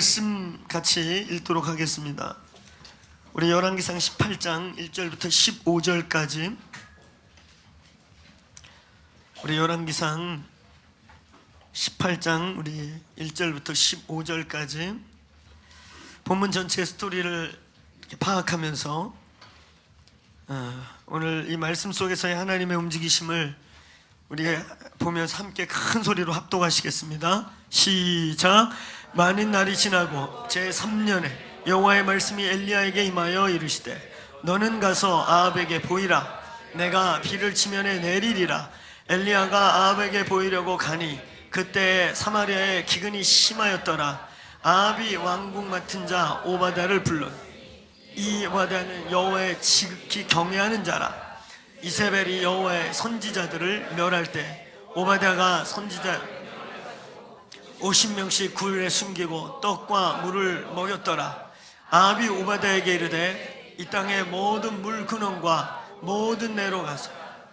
말씀 같이 읽도록 하겠습니다. 우리 열왕기상 18장 1절부터 15절까지, 우리 열왕기상 18장 우리 1절부터 15절까지 본문 전체 스토리를 이렇게 파악하면서 오늘 이 말씀 속에서의 하나님의 움직이심을 우리가 보면서 함께 큰 소리로 합독하시겠습니다. 시작. 많은 날이 지나고 제3년에 여호와의 말씀이 엘리야에게 임하여 이르시되 너는 가서 아합에게 보이라. 내가 비를 지면에 내리리라. 엘리야가 아합에게 보이려고 가니 그때 사마리아에 기근이 심하였더라. 아합이 왕궁 맡은 자 오바댜를 불렀. 이 오바댜는 여호와의 지극히 경외하는 자라. 이세벨이 여호와의 선지자들을 멸할 때 오바댜가 선지자 50명씩 굴에 숨기고 떡과 물을 먹였더라. 아합이 오바댜에게 이르되 이 땅의 모든 물 근원과 모든 내로 가서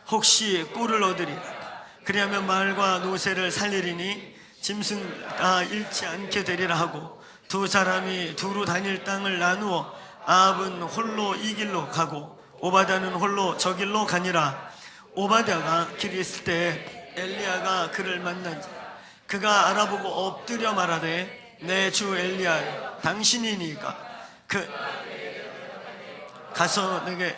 혹시 꿀을 얻으리라. 그리하면 말과 노새를 살리리니 짐승가 잃지 않게 되리라 하고 두 사람이 두루 다닐 땅을 나누어 아합은 홀로 이 길로 가고 오바댜는 홀로 저 길로 가니라. 오바댜가 길에 있을 때 엘리야가 그를 만난지 그가 알아보고 엎드려 말하되 내 주 엘리야 당신이니까 그 가서 내게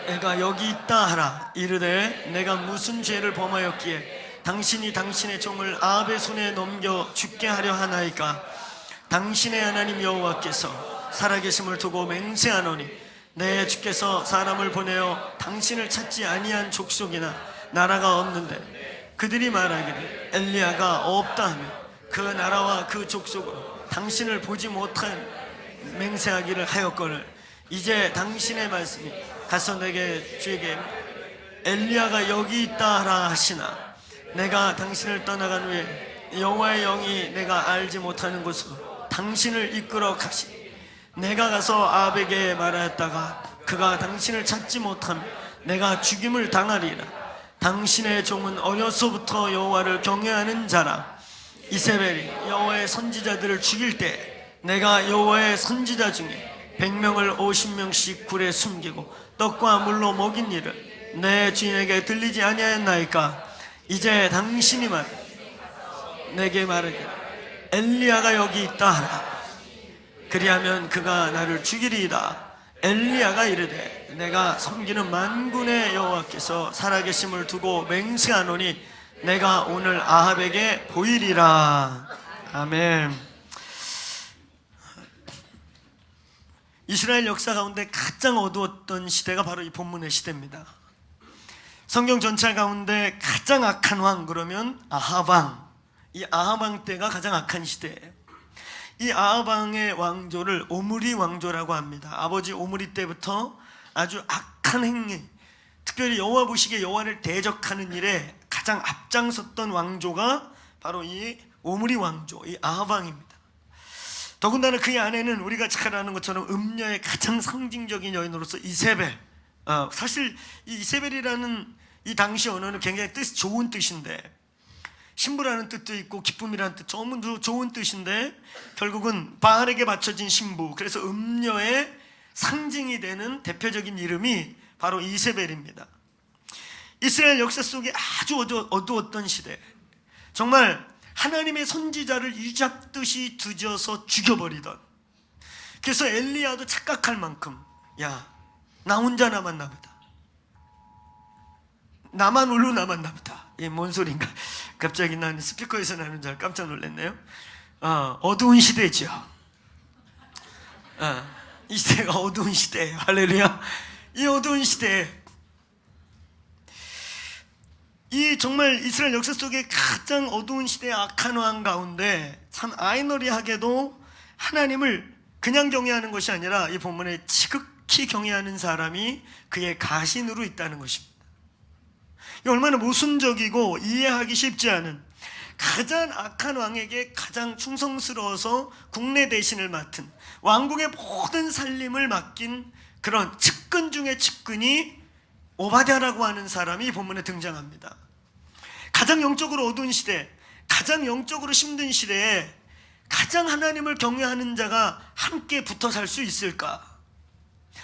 내가 여기 있다 하라. 이르되 내가 무슨 죄를 범하였기에 당신이 당신의 종을 아합의 손에 넘겨 죽게 하려 하나이까. 당신의 하나님 여호와께서 살아계심을 두고 맹세하노니 내 주께서 사람을 보내어 당신을 찾지 아니한 족속이나 나라가 없는데 그들이 말하기를 엘리야가 없다 하며 그 나라와 그 족속으로 당신을 보지 못한 맹세하기를 하였거늘 이제 당신의 말씀이 가서 내게 주에게 엘리야가 여기 있다 하라 하시나 내가 당신을 떠나간 후에 여호와의 영이 내가 알지 못하는 곳으로 당신을 이끌어 가시니 내가 가서 아합에게 말하였다가 그가 당신을 찾지 못하면 내가 죽임을 당하리라. 당신의 종은 어려서부터 여호와를 경외하는 자라. 이세벨이 여호와의 선지자들을 죽일 때 내가 여호와의 선지자 중에 100명을 50명씩 굴에 숨기고 떡과 물로 먹인 일을 내 주인에게 들리지 아니하였나이까. 이제 당신이 내게 말하기를 엘리야가 여기 있다 하라. 그리하면 그가 나를 죽이리이다. 엘리야가 이르되 내가 섬기는 만군의 여호와께서 살아계심을 두고 맹세하노니 내가 오늘 아합에게 보이리라. 아멘. 이스라엘 역사 가운데 가장 어두웠던 시대가 바로 이 본문의 시대입니다. 성경 전체 가운데 가장 악한 왕 그러면 아합 왕. 이 아합 왕 때가 가장 악한 시대예요. 이 아합 왕의 왕조를 오므리 왕조라고 합니다. 아버지 오므리 때부터 아주 악한 행위, 특별히 여호와 보시기에 여호와를 대적하는 일에 가장 앞장섰던 왕조가 바로 이 오므리 왕조, 이 아합 왕입니다. 더군다나 그의 아내는 우리가 잘 아는 것처럼 음녀의 가장 상징적인 여인으로서 이세벨. 사실 이 이세벨이라는 이 당시 언어는 굉장히 좋은 뜻인데, 신부라는 뜻도 있고 기쁨이라는 뜻, 너무 좋은 뜻인데 결국은 바알에게 바쳐진 신부, 그래서 음녀의 상징이 되는 대표적인 이름이 바로 이세벨입니다. 이스라엘 역사 속에 아주 어두웠던 시대, 정말 하나님의 선지자를 유잡듯이 뒤져서 죽여버리던, 그래서 엘리야도 착각할 만큼 야, 나 혼자 남았나 보다, 나만 홀로 남았나 보다. 이게 뭔 소린가? 갑자기 나는 스피커에서 나는 줄 깜짝 놀랐네요. 어두운 시대죠. 이 시대가 어두운 시대예요. 할렐루야. 이 어두운 시대에 이 정말 이스라엘 역사 속에 가장 어두운 시대의 악한 왕 가운데 참 아이러니하게도 하나님을 그냥 경외하는 것이 아니라 이 본문에 지극히 경외하는 사람이 그의 가신으로 있다는 것입니다. 얼마나 모순적이고 이해하기 쉽지 않은, 가장 악한 왕에게 가장 충성스러워서 국내 대신을 맡은, 왕국의 모든 살림을 맡긴 그런 측근 중의 측근이 오바댜라고 하는 사람이 본문에 등장합니다. 가장 영적으로 어두운 시대, 가장 영적으로 힘든 시대에 가장 하나님을 경외하는 자가 함께 붙어 살 수 있을까?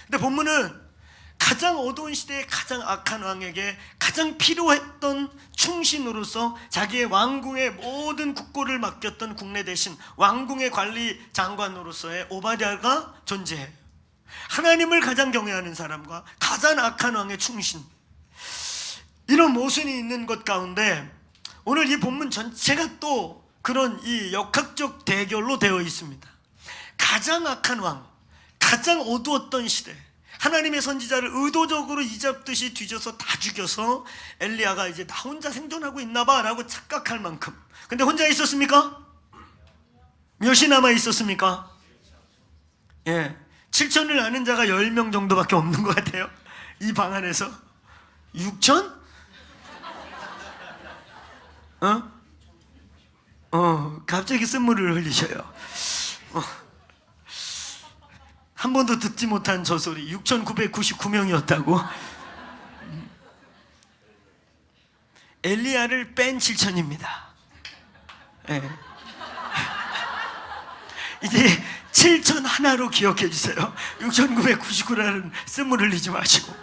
근데 본문은 가장 어두운 시대에 가장 악한 왕에게 가장 필요했던 충신으로서 자기의 왕궁의 모든 국고를 맡겼던 국내 대신 왕궁의 관리 장관으로서의 오바댜가 존재해요. 하나님을 가장 경외하는 사람과 가장 악한 왕의 충신, 이런 모순이 있는 것 가운데 오늘 이 본문 전체가 또 그런 이 역학적 대결로 되어 있습니다. 가장 악한 왕, 가장 어두웠던 시대, 하나님의 선지자를 의도적으로 이잡듯이 뒤져서 다 죽여서 엘리야가 이제 나 혼자 생존하고 있나봐 라고 착각할 만큼. 근데 혼자 있었습니까? 몇이 남아 있었습니까? 예, 7천을 아는 자가 10명 정도밖에 없는 것 같아요. 이 방 안에서 6천? 갑자기 쓴물을 흘리셔요. 한 번도 듣지 못한 저 소리. 6,999명이었다고? 엘리야를 뺀 7천입니다. 네. 이제 7천 하나로 기억해 주세요. 6,999라는 쓴물 흘리지 마시고.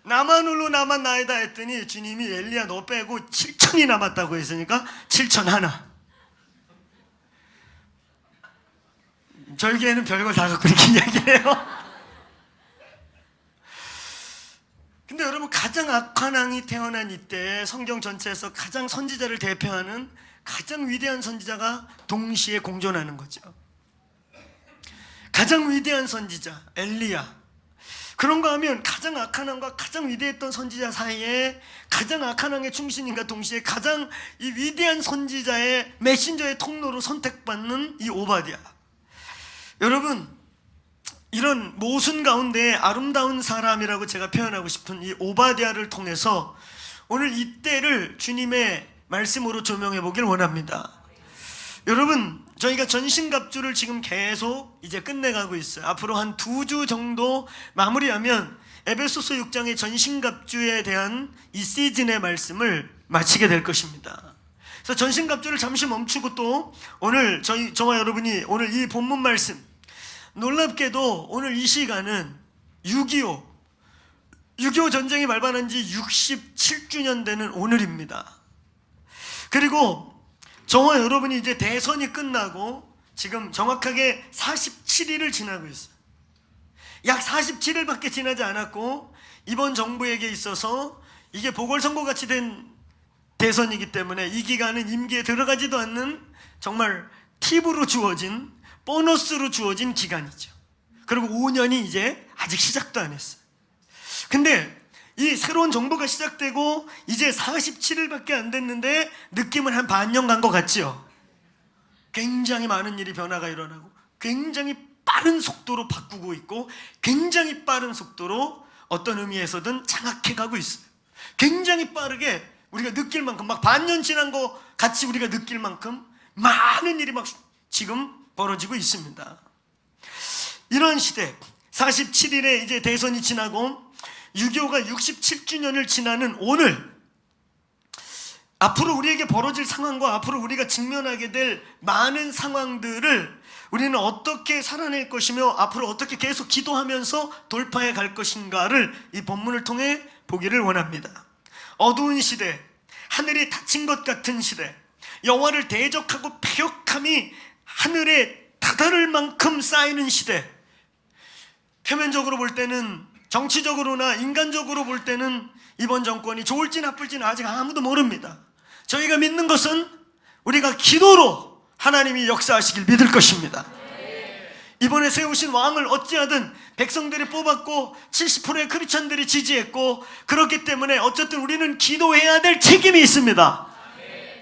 나만 홀로 나만 나이다 했더니 주님이 엘리야 너 빼고 7천이 남았다고 했으니까 7천 하나. 저에게는 별걸 다 갖고 이렇게 이야기해요. 근데 여러분, 가장 악한 왕이 태어난 이때 성경 전체에서 가장 선지자를 대표하는 가장 위대한 선지자가 동시에 공존하는 거죠. 가장 위대한 선지자 엘리야. 그런가 하면 가장 악한 왕과 가장 위대했던 선지자 사이에 가장 악한 왕의 충신인과 동시에 가장 이 위대한 선지자의 메신저의 통로로 선택받는 이 오바댜. 여러분, 이런 모순 가운데 아름다운 사람이라고 제가 표현하고 싶은 이 오바댜를 통해서 오늘 이때를 주님의 말씀으로 조명해 보길 원합니다. 여러분, 저희가 전신갑주를 지금 계속 이제 끝내가고 있어요. 앞으로 한 2주 정도 마무리하면 에베소서 6장의 전신갑주에 대한 이 시즌의 말씀을 마치게 될 것입니다. 그래서 전신갑주를 잠시 멈추고 또 오늘 저와 여러분이 오늘 이 본문 말씀, 놀랍게도 오늘 이 시간은 6.25 전쟁이 발발한 지 67주년 되는 오늘입니다. 그리고 저와 여러분이 이제 대선이 끝나고 지금 정확하게 47일을 지나고 있어요. 약 47일밖에 지나지 않았고 이번 정부에게 있어서 이게 보궐선거같이 된 대선이기 때문에 이 기간은 임기에 들어가지도 않는 정말 팁으로 주어진, 보너스로 주어진 기간이죠. 그리고 5년이 이제 아직 시작도 안 했어요. 근데 이 새로운 정부가 시작되고 이제 47일밖에 안 됐는데 느낌은 한 반년 간 것 같죠? 굉장히 많은 일이 변화가 일어나고 굉장히 빠른 속도로 바꾸고 있고 굉장히 빠른 속도로 어떤 의미에서든 장악해 가고 있어요. 굉장히 빠르게 우리가 느낄 만큼, 막 반년 지난 거 같이 우리가 느낄 만큼 많은 일이 막 지금 벌어지고 있습니다. 이런 시대, 47일에 이제 대선이 지나고 6.25가 67주년을 지나는 오늘, 앞으로 우리에게 벌어질 상황과 앞으로 우리가 직면하게 될 많은 상황들을 우리는 어떻게 살아낼 것이며 앞으로 어떻게 계속 기도하면서 돌파해 갈 것인가를 이 본문을 통해 보기를 원합니다. 어두운 시대, 하늘이 닫힌 것 같은 시대, 여호와를 대적하고 패역함이 하늘에 다다를 만큼 쌓이는 시대, 표면적으로 볼 때는, 정치적으로나 인간적으로 볼 때는 이번 정권이 좋을지 나쁠지는 아직 아무도 모릅니다. 저희가 믿는 것은 우리가 기도로 하나님이 역사하시길 믿을 것입니다. 이번에 세우신 왕을 어찌하든 백성들이 뽑았고 70%의 크리스천들이 지지했고, 그렇기 때문에 어쨌든 우리는 기도해야 될 책임이 있습니다.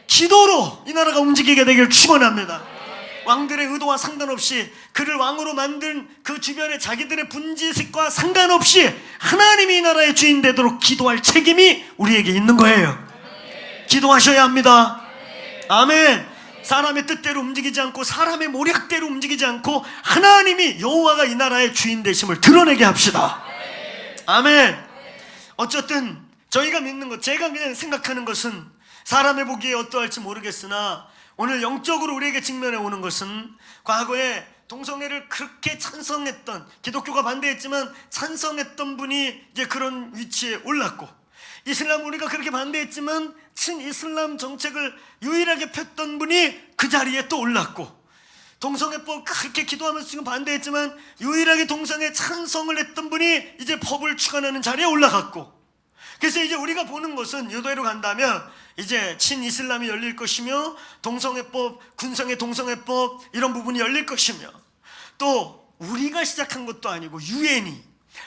기도로 이 나라가 움직이게 되길 축원합니다. 왕들의 의도와 상관없이, 그를 왕으로 만든 그 주변의 자기들의 분지식과 상관없이 하나님이 이 나라의 주인 되도록 기도할 책임이 우리에게 있는 거예요. 기도하셔야 합니다. 아멘. 사람의 뜻대로 움직이지 않고 사람의 모략대로 움직이지 않고 하나님이, 여호와가 이 나라의 주인 되심을 드러내게 합시다. 아멘. 어쨌든 저희가 믿는 것, 제가 그냥 생각하는 것은 사람의 보기에 어떠할지 모르겠으나 오늘 영적으로 우리에게 직면해 오는 것은 과거에 동성애를 그렇게 찬성했던, 기독교가 반대했지만 찬성했던 분이 이제 그런 위치에 올랐고, 이슬람 우리가 그렇게 반대했지만 친이슬람 정책을 유일하게 폈던 분이 그 자리에 또 올랐고, 동성애법 그렇게 기도하면서 지금 반대했지만 유일하게 동성애 찬성을 했던 분이 이제 법을 주관하는 자리에 올라갔고, 그래서 이제 우리가 보는 것은 이대로 간다면 이제 친이슬람이 열릴 것이며, 동성애법, 군성애 동성애법 이런 부분이 열릴 것이며, 또 우리가 시작한 것도 아니고 유엔이,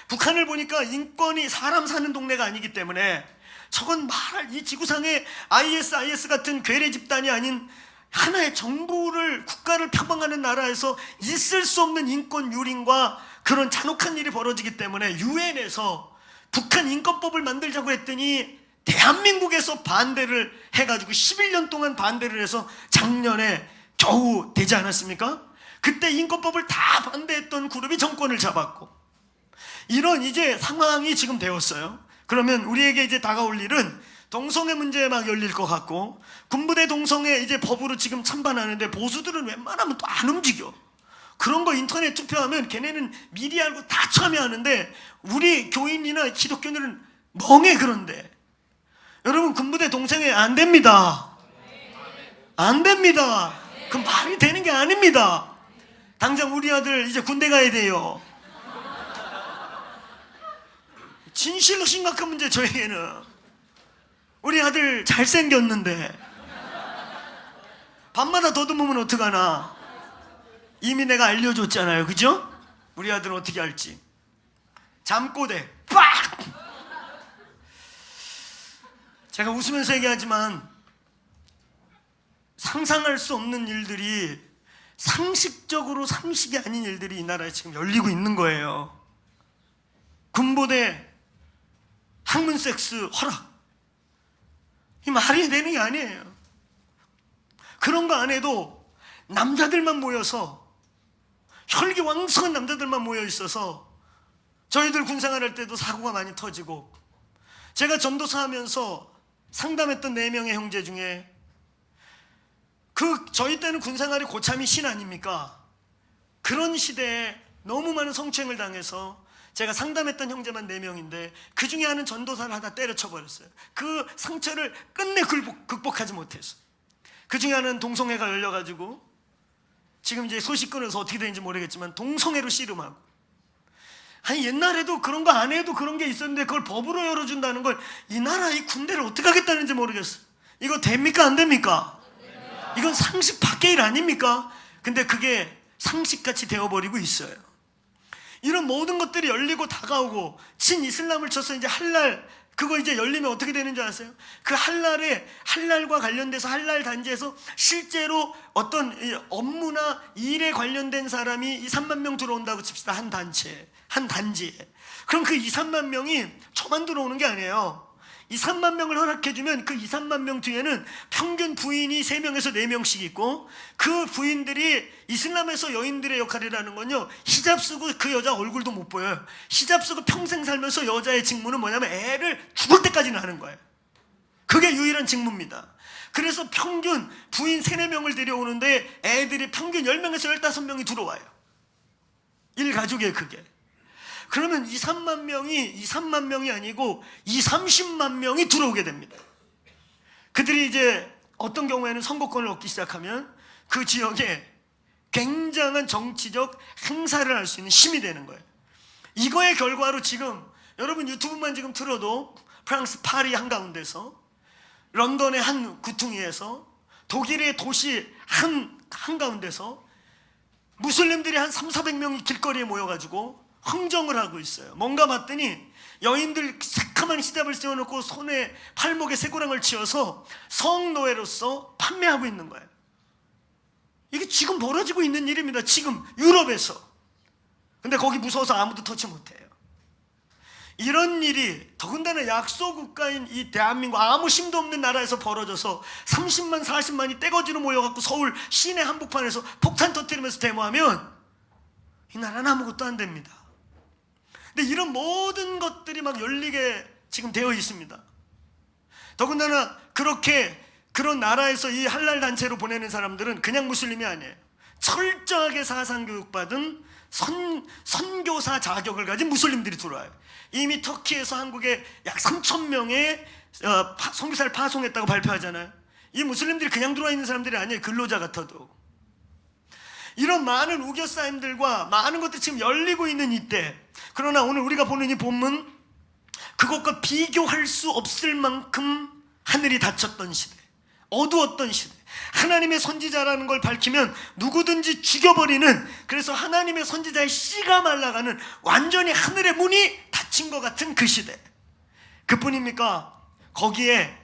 북한을 보니까 인권이 사람 사는 동네가 아니기 때문에 저건 말할, 이 지구상에 IS 같은 괴뢰 집단이 아닌 하나의 정부를, 국가를 표방하는 나라에서 있을 수 없는 인권 유린과 그런 잔혹한 일이 벌어지기 때문에 유엔에서 북한 인권법을 만들자고 했더니 대한민국에서 반대를 해가지고 11년 동안 반대를 해서 작년에 겨우 되지 않았습니까? 그때 인권법을 다 반대했던 그룹이 정권을 잡았고, 이런 이제 상황이 지금 되었어요. 그러면 우리에게 이제 다가올 일은 동성애 문제 막 열릴 것 같고, 군부대 동성애 이제 법으로 지금 찬반하는데 보수들은 웬만하면 또 안 움직여. 그런 거 인터넷 투표하면 걔네는 미리 알고 다 참여하는데 우리 교인이나 기독교인들은 멍해. 그런데 여러분, 군부대 동성애 안 됩니다. 안 됩니다. 그 말이 되는 게 아닙니다. 당장 우리 아들 이제 군대 가야 돼요. 진실로 심각한 문제. 저에게는 우리 아들 잘생겼는데 밤마다 더듬으면 어떡하나. 이미 내가 알려줬잖아요, 그죠? 우리 아들은 어떻게 할지. 잠꼬대 빡! 제가 웃으면서 얘기하지만 상상할 수 없는 일들이, 상식적으로 상식이 아닌 일들이 이 나라에 지금 열리고 있는 거예요. 군부대 학문 섹스 허락, 이 말이 되는 게 아니에요. 그런 거 안 해도 남자들만 모여서, 혈기왕성한 남자들만 모여 있어서 저희들 군생활 할 때도 사고가 많이 터지고, 제가 전도사 하면서 상담했던 4명의 형제 중에 저희 때는 군생활이 고참이 신 아닙니까? 그런 시대에 너무 많은 성추행을 당해서 제가 상담했던 형제만 4명인데 그 중에 하나는 전도사를 하나 때려쳐버렸어요. 그 상처를 끝내 극복하지 못해서. 그 중에 하나는 동성애가 열려가지고 지금 이제 소식 끊어서 어떻게 되는지 모르겠지만 동성애로 씨름하고. 아니, 옛날에도 그런 거 안 해도 그런 게 있었는데 그걸 법으로 열어준다는 걸, 이 나라 이 군대를 어떻게 하겠다는지 모르겠어. 이거 됩니까 안 됩니까? 이건 상식 밖의 일 아닙니까? 근데 그게 상식같이 되어버리고 있어요. 이런 모든 것들이 열리고 다가오고, 친이슬람을 쳐서 이제 할랄, 그거 이제 열리면 어떻게 되는 줄 아세요? 그 할랄과 관련돼서 할랄 단지에서 실제로 어떤 업무나 일에 관련된 사람이 2, 3만 명 들어온다고 칩시다. 한 단지에. 그럼 그 2, 3만 명이 저만 들어오는 게 아니에요. 2, 3만 명을 허락해주면 그 2, 3만 명 뒤에는 평균 부인이 3명에서 4명씩 있고, 그 부인들이 이슬람에서 여인들의 역할이라는 건요, 히잡 쓰고 그 여자 얼굴도 못 보여요. 히잡 쓰고 평생 살면서 여자의 직무는 뭐냐면 애를 죽을 때까지는 하는 거예요. 그게 유일한 직무입니다. 그래서 평균 부인 3, 4명을 데려오는데 애들이 평균 10명에서 15명이 들어와요. 일가족에 그게. 그러면 2, 3만 명이 아니고 2, 30만 명이 들어오게 됩니다. 그들이 이제 어떤 경우에는 선거권을 얻기 시작하면 그 지역에 굉장한 정치적 행사를 할 수 있는 힘이 되는 거예요. 이거의 결과로 지금 여러분 유튜브만 지금 틀어도 프랑스 파리 한가운데서, 런던의 한 구퉁이에서, 독일의 도시 한가운데서 무슬림들이 한 3, 400명이 길거리에 모여가지고 흥정을 하고 있어요. 뭔가 봤더니 여인들 새카만 히잡을 세워놓고 손에 팔목에 쇠고랑을 쥐어서 성노예로서 판매하고 있는 거예요. 이게 지금 벌어지고 있는 일입니다. 지금 유럽에서. 근데 거기 무서워서 아무도 터치 못해요. 이런 일이 더군다나 약소국가인 이 대한민국, 아무 힘도 없는 나라에서 벌어져서 30만 40만이 떼거지로 모여갖고 서울 시내 한복판에서 폭탄 터뜨리면서 데모하면 이 나라는 아무것도 안 됩니다. 근데 이런 모든 것들이 막 열리게 지금 되어 있습니다. 더군다나 그렇게 그런 나라에서 이 할랄 단체로 보내는 사람들은 그냥 무슬림이 아니에요. 철저하게 사상교육받은 선교사 자격을 가진 무슬림들이 들어와요. 이미 터키에서 한국에 약 3,000명의 선교사를 파송했다고 발표하잖아요. 이 무슬림들이 그냥 들어와 있는 사람들이 아니에요. 근로자 같아도. 이런 많은 우겨싸임들과 많은 것들이 지금 열리고 있는 이때, 그러나 오늘 우리가 보는 이 본문, 그것과 비교할 수 없을 만큼 하늘이 닫혔던 시대, 어두웠던 시대, 하나님의 선지자라는 걸 밝히면 누구든지 죽여버리는, 그래서 하나님의 선지자의 씨가 말라가는 완전히 하늘의 문이 닫힌 것 같은 그 시대. 그뿐입니까? 거기에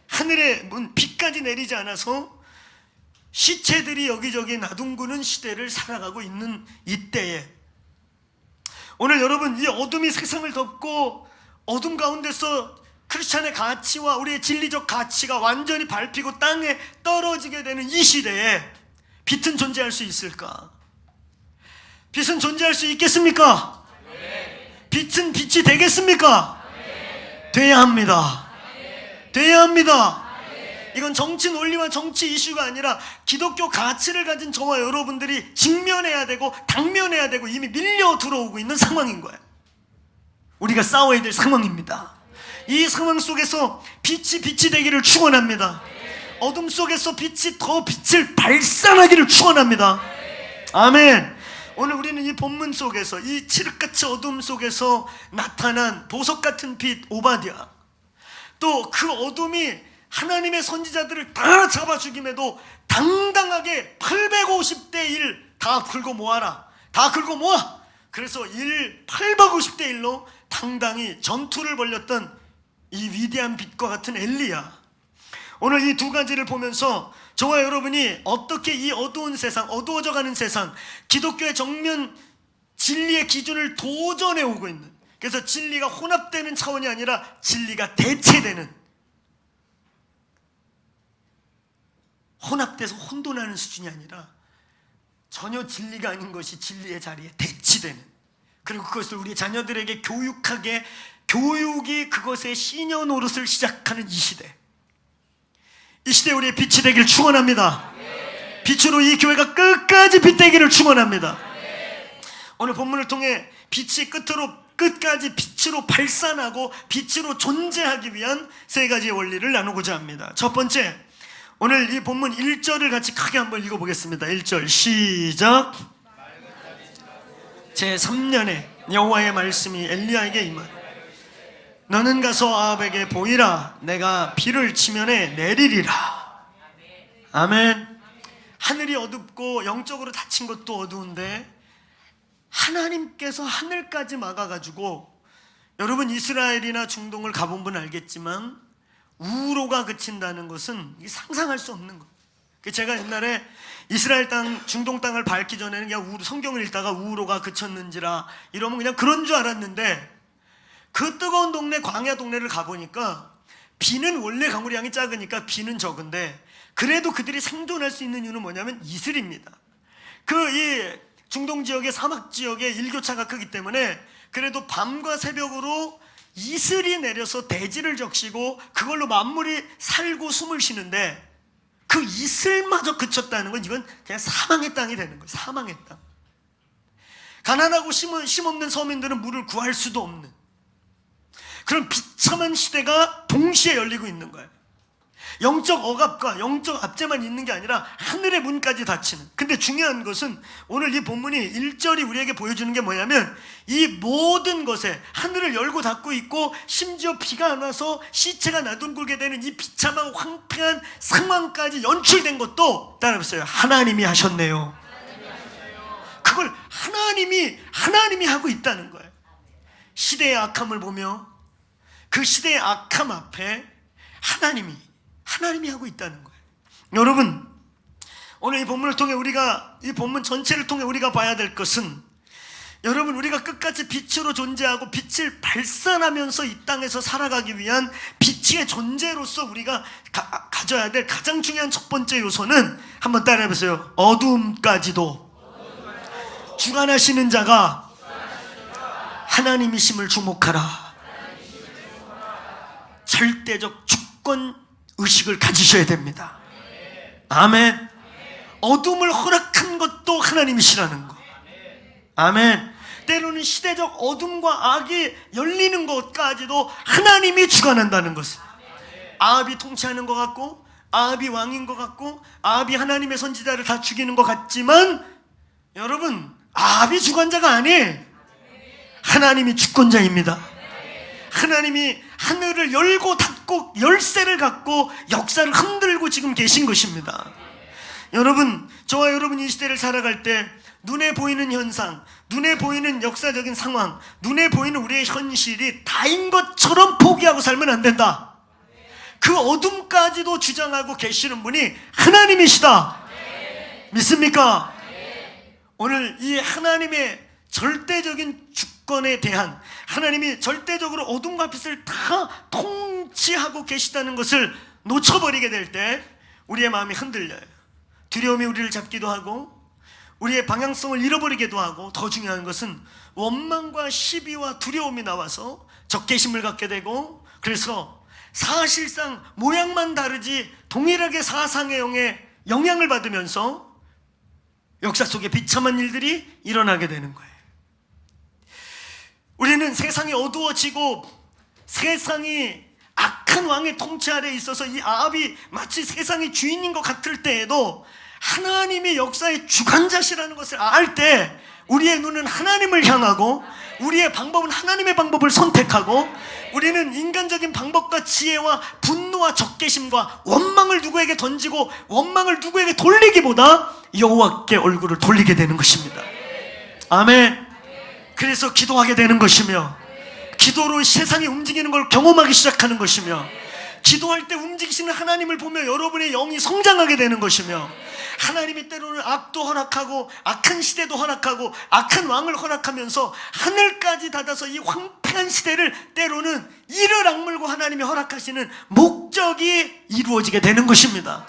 하늘의 문, 비까지 내리지 않아서 시체들이 여기저기 나둥그는 시대를 살아가고 있는 이때에, 오늘 여러분, 이 어둠이 세상을 덮고 어둠 가운데서 크리스찬의 가치와 우리의 진리적 가치가 완전히 밟히고 땅에 떨어지게 되는 이 시대에 빛은 존재할 수 있을까? 빛은 존재할 수 있겠습니까? 빛은 빛이 되겠습니까? 돼야 합니다. 돼야 합니다. 이건 정치 논리와 정치 이슈가 아니라 기독교 가치를 가진 저와 여러분들이 직면해야 되고 당면해야 되고 이미 밀려 들어오고 있는 상황인 거예요. 우리가 싸워야 될 상황입니다. 이 상황 속에서 빛이 되기를 축원합니다. 어둠 속에서 빛이 더 빛을 발산하기를 축원합니다. 아멘. 오늘 우리는 이 본문 속에서 이 칠흑같이 어둠 속에서 나타난 보석 같은 빛 오바댜, 또 그 어둠이 하나님의 선지자들을 다 잡아 죽임에도 당당하게 850대 1 다 긁어 모아라, 다 긁어 모아. 그래서 850대 1로 당당히 전투를 벌였던 이 위대한 빛과 같은 엘리야. 오늘 이 두 가지를 보면서 저와 여러분이 어떻게 이 어두운 세상, 어두워져가는 세상, 기독교의 정면 진리의 기준을 도전해 오고 있는, 그래서 진리가 혼합되는 차원이 아니라 진리가 대체되는, 혼합돼서 혼돈하는 수준이 아니라 전혀 진리가 아닌 것이 진리의 자리에 대치되는, 그리고 그것을 우리 자녀들에게 교육하게, 교육이 그것의 시녀 노릇을 시작하는 이 시대, 이 시대에 우리의 빛이 되기를 축원합니다. 빛으로 이 교회가 끝까지 빛되기를 축원합니다. 오늘 본문을 통해 빛이 끝까지 빛으로 발산하고 빛으로 존재하기 위한 세 가지의 원리를 나누고자 합니다. 첫 번째, 오늘 이 본문 1절을 같이 크게 한번 읽어보겠습니다. 1절 시작. 제3년에 여호와의 말씀이 엘리야에게 임하여 너는 가서 아합에게 보이라. 내가 비를 지면에 내리리라. 아멘. 하늘이 어둡고 영적으로 닫힌 것도 어두운데 하나님께서 하늘까지 막아가지고, 여러분 이스라엘이나 중동을 가본 분 알겠지만 우로가 그친다는 것은 상상할 수 없는 거예요. 제가 옛날에 이스라엘 땅, 중동 땅을 밟기 전에는 그냥 성경을 읽다가 우로가 그쳤는지라 이러면 그냥 그런 줄 알았는데, 그 뜨거운 동네, 광야 동네를 가보니까 비는 원래 강우량이 작으니까 비는 적은데 그래도 그들이 생존할 수 있는 이유는 뭐냐면 이슬입니다. 이 중동 지역의 사막 지역에 일교차가 크기 때문에 그래도 밤과 새벽으로 이슬이 내려서 대지를 적시고 그걸로 만물이 살고 숨을 쉬는데, 그 이슬마저 그쳤다는 건 이건 그냥 사망의 땅이 되는 거예요. 사망의 땅. 가난하고 힘없는 서민들은 물을 구할 수도 없는 그런 비참한 시대가 동시에 열리고 있는 거예요. 영적 억압과 영적 압제만 있는 게 아니라 하늘의 문까지 닫히는. 근데 중요한 것은 오늘 이 본문이 1절이 우리에게 보여주는 게 뭐냐면, 이 모든 것에 하늘을 열고 닫고 있고 심지어 비가 안 와서 시체가 나둥글게 되는 이 비참하고 황폐한 상황까지 연출된 것도, 따라해보세요, 하나님이 하셨네요. 그걸 하나님이 하고 있다는 거예요. 시대의 악함을 보며 그 시대의 악함 앞에 하나님이 하고 있다는 거예요. 여러분, 오늘 이 본문을 통해 이 본문 전체를 통해 우리가 봐야 될 것은, 여러분, 우리가 끝까지 빛으로 존재하고 빛을 발산하면서 이 땅에서 살아가기 위한 빛의 존재로서 우리가 가져야 될 가장 중요한 첫 번째 요소는, 한번 따라해보세요. 어두움까지도 주관하시는 자가 하나님이심을 주목하라. 절대적 주권, 의식을 가지셔야 됩니다. 아멘. 어둠을 허락한 것도 하나님이시라는 거. 아멘. 때로는 시대적 어둠과 악이 열리는 것까지도 하나님이 주관한다는 것을. 아합이 통치하는 것 같고, 아합이 왕인 것 같고, 아합이 하나님의 선지자를 다 죽이는 것 같지만, 여러분, 아합이 주관자가 아니에요. 하나님이 주권자입니다. 하나님이 하늘을 열고 닫고 열쇠를 갖고 역사를 흔들고 지금 계신 것입니다. 여러분, 저와 여러분이 이 시대를 살아갈 때 눈에 보이는 현상, 눈에 보이는 역사적인 상황, 눈에 보이는 우리의 현실이 다인 것처럼 포기하고 살면 안 된다. 그 어둠까지도 주장하고 계시는 분이 하나님이시다. 믿습니까? 오늘 이 하나님의 절대적인 주권에 대한, 하나님이 절대적으로 어둠과 빛을 다 통치하고 계시다는 것을 놓쳐버리게 될 때 우리의 마음이 흔들려요. 두려움이 우리를 잡기도 하고, 우리의 방향성을 잃어버리기도 하고, 더 중요한 것은 원망과 시비와 두려움이 나와서 적개심을 갖게 되고, 그래서 사실상 모양만 다르지 동일하게 사상의 영향을 받으면서 역사 속에 비참한 일들이 일어나게 되는 거예요. 우리는 세상이 어두워지고 세상이 악한 왕의 통치 아래에 있어서 이 아합이 마치 세상의 주인인 것 같을 때에도 하나님이 역사의 주관자시라는 것을 알 때 우리의 눈은 하나님을 향하고, 우리의 방법은 하나님의 방법을 선택하고, 우리는 인간적인 방법과 지혜와 분노와 적개심과 원망을 누구에게 던지고 원망을 누구에게 돌리기보다 여호와께 얼굴을 돌리게 되는 것입니다. 아멘. 그래서 기도하게 되는 것이며, 기도로 세상이 움직이는 걸 경험하기 시작하는 것이며, 기도할 때 움직이시는 하나님을 보며 여러분의 영이 성장하게 되는 것이며, 하나님이 때로는 악도 허락하고 악한 시대도 허락하고 악한 왕을 허락하면서 하늘까지 닫아서 이 황폐한 시대를 때로는 이를 악물고 하나님이 허락하시는 목적이 이루어지게 되는 것입니다.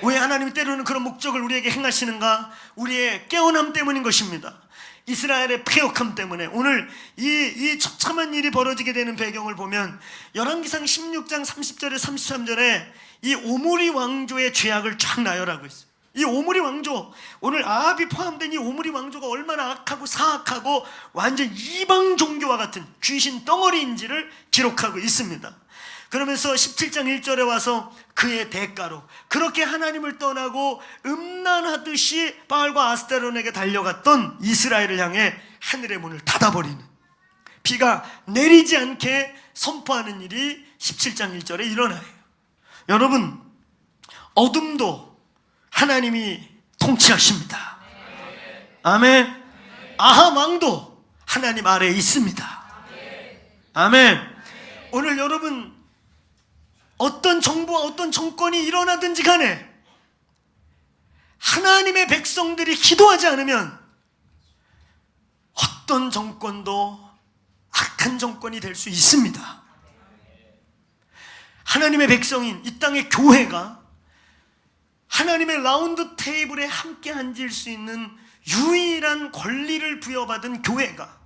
왜 하나님이 때로는 그런 목적을 우리에게 행하시는가? 우리의 깨어남 때문인 것입니다. 이스라엘의 패역함 때문에 오늘 이 처참한 일이 벌어지게 되는 배경을 보면 열왕기상 16장 30절에 33절에 이 오므리 왕조의 죄악을 쫙 나열하고 있어요. 이 오므리 왕조, 오늘 아합이 포함된 이 오므리 왕조가 얼마나 악하고 사악하고 완전 이방 종교와 같은 귀신 덩어리인지를 기록하고 있습니다. 그러면서 17장 1절에 와서 그의 대가로 그렇게 하나님을 떠나고 음란하듯이 바알과 아스타론에게 달려갔던 이스라엘을 향해 하늘의 문을 닫아버리는, 비가 내리지 않게 선포하는 일이 17장 1절에 일어나요. 여러분, 어둠도 하나님이 통치하십니다. 아멘. 아합 왕도 하나님 아래에 있습니다. 아멘. 오늘 여러분, 어떤 정부와 어떤 정권이 일어나든지 간에 하나님의 백성들이 기도하지 않으면 어떤 정권도 악한 정권이 될 수 있습니다. 하나님의 백성인 이 땅의 교회가 하나님의 라운드 테이블에 함께 앉을 수 있는 유일한 권리를 부여받은 교회가,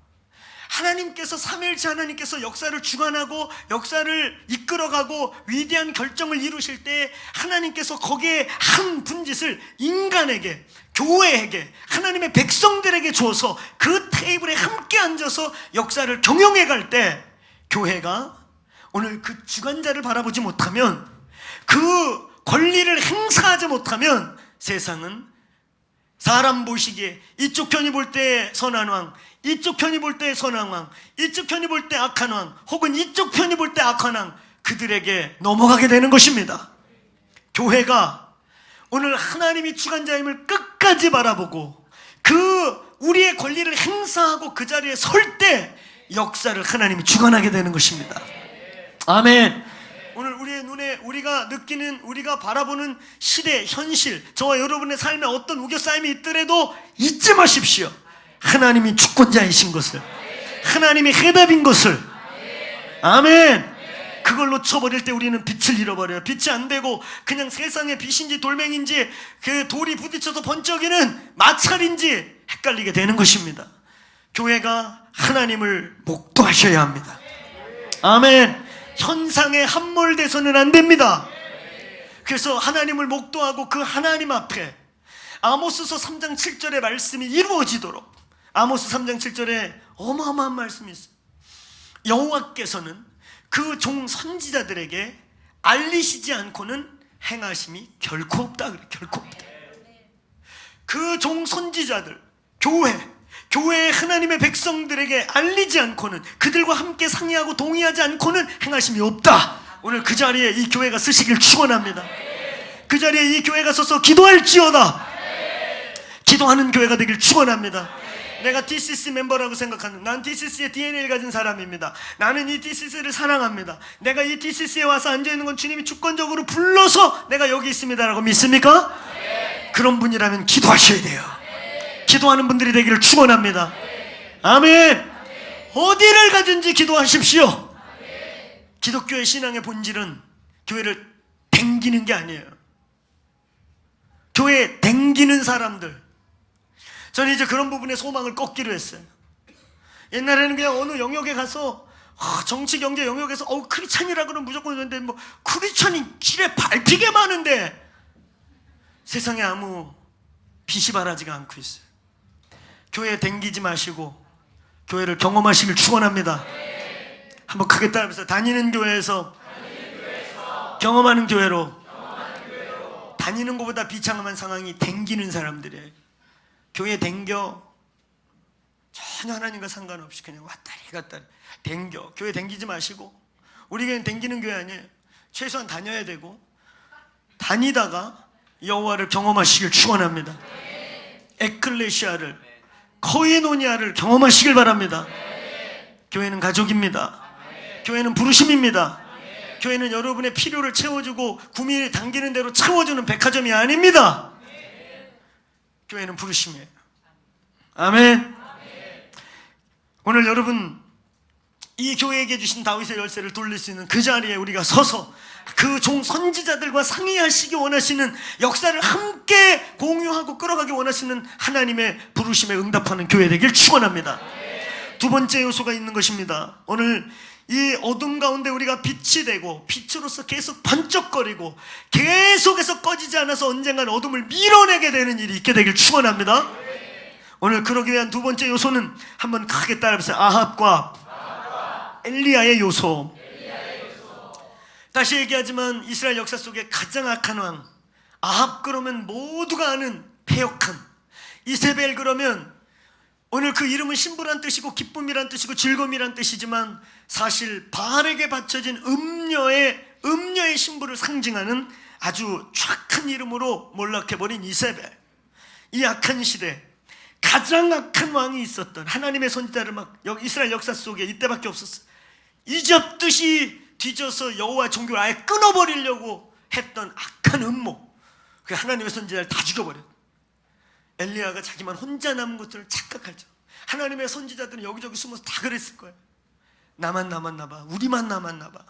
하나님께서 삼위일체 하나님께서 역사를 주관하고 역사를 이끌어가고 위대한 결정을 이루실 때 하나님께서 거기에 한 분짓을 인간에게, 교회에게, 하나님의 백성들에게 줘서 그 테이블에 함께 앉아서 역사를 경영해 갈 때, 교회가 오늘 그 주관자를 바라보지 못하면, 그 권리를 행사하지 못하면 세상은 사람 보시기에 이쪽 편이 볼 때 선한 왕, 이쪽 편이 볼 때 선한 왕, 이쪽 편이 볼 때 악한 왕, 혹은 이쪽 편이 볼 때 악한 왕, 그들에게 넘어가게 되는 것입니다. 교회가 오늘 하나님이 주관자임을 끝까지 바라보고 그 우리의 권리를 행사하고 그 자리에 설 때 역사를 하나님이 주관하게 되는 것입니다. 아멘. 오늘 우리의 눈에 우리가 느끼는, 우리가 바라보는 시대, 현실, 저와 여러분의 삶에 어떤 우겨싸임이 있더라도 잊지 마십시오. 하나님이 주권자이신 것을, 하나님이 해답인 것을. 아멘. 그걸 놓쳐버릴 때 우리는 빛을 잃어버려요. 빛이 안 되고 그냥 세상의 빛인지 돌멩인지 그 돌이 부딪혀서 번쩍이는 마찰인지 헷갈리게 되는 것입니다. 교회가 하나님을 목도하셔야 합니다. 아멘. 현상에 함몰돼서는 안 됩니다. 그래서 하나님을 목도하고 그 하나님 앞에 아모스서 3장 7절의 말씀이 이루어지도록, 아모스 3장 7절에 어마어마한 말씀이 있어요. 여호와께서는 그 종 선지자들에게 알리시지 않고는 행하심이 결코 없다 그래. 결코 없다. 그 종 선지자들, 교회의 하나님의 백성들에게 알리지 않고는, 그들과 함께 상의하고 동의하지 않고는 행하심이 없다. 오늘 그 자리에 이 교회가 쓰시길 축원합니다. 그 자리에 이 교회가 서서 기도할지어다. 기도하는 교회가 되길 축원합니다. 내가 DCC 멤버라고 생각하는, 난 DCC의 DNA를 가진 사람입니다. 나는 이 DCC를 사랑합니다. 내가 이 DCC에 와서 앉아있는 건 주님이 주권적으로 불러서 내가 여기 있습니다라고 믿습니까? 그런 분이라면 기도하셔야 돼요. 기도하는 분들이 되기를 축원합니다. 아멘. 어디를 가든지 기도하십시오. 기독교의 신앙의 본질은 교회를 댕기는 게 아니에요. 교회에 댕기는 사람들, 저는 이제 그런 부분에 소망을 꺾기로 했어요. 옛날에는 그냥 어느 영역에 가서 정치 경제 영역에서 크리스찬이라 그러면 무조건 있는데, 뭐 크리스찬이 길에 밟히게 많은데 세상에 아무 빛이 바라지가 않고 있어요. 교회에 댕기지 마시고 교회를 경험하시길 축원합니다. 한번 크게 따라해보세요. 다니는 교회에서 경험하는 교회로. 다니는 것보다 비참한 상황이 댕기는 사람들이에요. 교회 댕겨, 전혀 하나님과 상관없이 그냥 왔다리 갔다리 댕겨. 교회 댕기지 마시고. 우리 교회는 댕기는 교회 아니에요. 최소한 다녀야 되고, 다니다가 여호와를 경험하시길 축원합니다. 에클레시아를, 코이노니아를 경험하시길 바랍니다. 교회는 가족입니다. 교회는 부르심입니다. 교회는 여러분의 필요를 채워주고 구미를 당기는 대로 채워주는 백화점이 아닙니다. 교회는 부르심이에요. 아멘. 오늘 여러분, 이 교회에게 주신 다윗의 열쇠를 돌릴 수 있는 그 자리에 우리가 서서 그 종 선지자들과 상의하시기 원하시는, 역사를 함께 공유하고 끌어가기 원하시는 하나님의 부르심에 응답하는 교회 되길 축원합니다. 두 번째 요소가 있는 것입니다. 오늘 이 어둠 가운데 우리가 빛이 되고 빛으로서 계속 반짝거리고 계속해서 꺼지지 않아서 언젠간 어둠을 밀어내게 되는 일이 있게 되길 축원합니다. 오늘 그러기 위한 두 번째 요소는 한번 크게 따라해보세요. 아합과 엘리야의 요소. 다시 얘기하지만 이스라엘 역사 속에 가장 악한 왕 아합, 그러면 모두가 아는 패역한, 이세벨 그러면 오늘 그 이름은 신부란 뜻이고 기쁨이란 뜻이고 즐거움이란 뜻이지만 사실 바알에게 바쳐진 음녀의 신부를 상징하는 아주 착한 이름으로 몰락해버린 이세벨. 이 악한 시대 가장 악한 왕이 있었던, 하나님의 선지자를 막 이스라엘 역사 속에 이때밖에 없었어. 이집듯이 뒤져서 여호와 종교를 아예 끊어버리려고 했던 악한 음모, 그 하나님의 선지자를 다 죽여버려. 엘리야가 자기만 혼자 남은 것들을 착각하죠. 하나님의 선지자들은 여기저기 숨어서 다 그랬을 거예요. 나만 남았나 봐, 우리만 남았나 봐.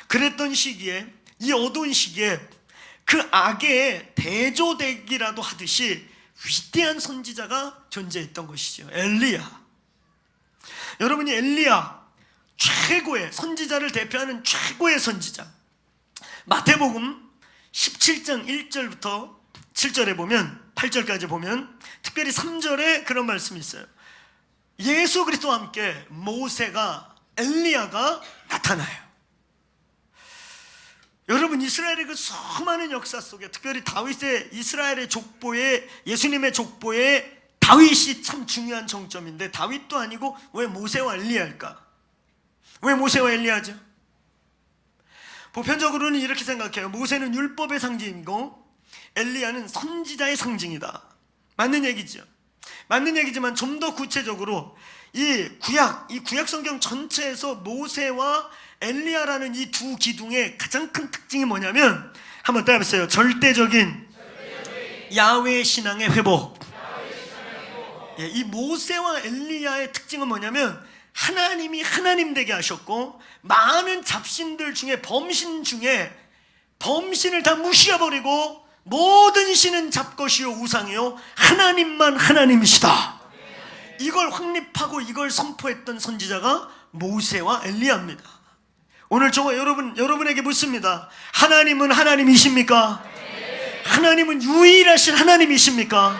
그랬던 시기에, 이 어두운 시기에 그 악의 대조되기라도 하듯이 위대한 선지자가 존재했던 것이죠. 엘리야. 여러분이 엘리야, 최고의 선지자를 대표하는 최고의 선지자. 마태복음 17장 1절부터 7절에 보면, 8절까지 보면 특별히 3절에 그런 말씀이 있어요. 예수 그리스도와 함께 모세가, 엘리야가 나타나요. 여러분, 이스라엘의 그 수많은 역사 속에 특별히 다윗의, 이스라엘의 족보에, 예수님의 족보에 다윗이 참 중요한 정점인데, 다윗도 아니고 왜 모세와 엘리야일까? 왜 모세와 엘리야죠? 보편적으로는 이렇게 생각해요. 모세는 율법의 상징이고 엘리야는 선지자의 상징이다. 맞는 얘기죠. 맞는 얘기지만 좀 더 구체적으로 이 구약 성경 전체에서 모세와 엘리야라는 이 두 기둥의 가장 큰 특징이 뭐냐면, 한번 따라해보세요. 절대적인 야훼 신앙의 회복. 이 모세와 엘리야의 특징은 뭐냐면, 하나님이 하나님 되게 하셨고, 많은 잡신들 중에, 범신 중에 범신을 다 무시해버리고 모든 신은 잡것이요 우상이요 하나님만 하나님이시다. 이걸 확립하고 이걸 선포했던 선지자가 모세와 엘리야입니다. 오늘 저와 여러분에게 묻습니다. 하나님은 하나님이십니까? 하나님은 유일하신 하나님이십니까?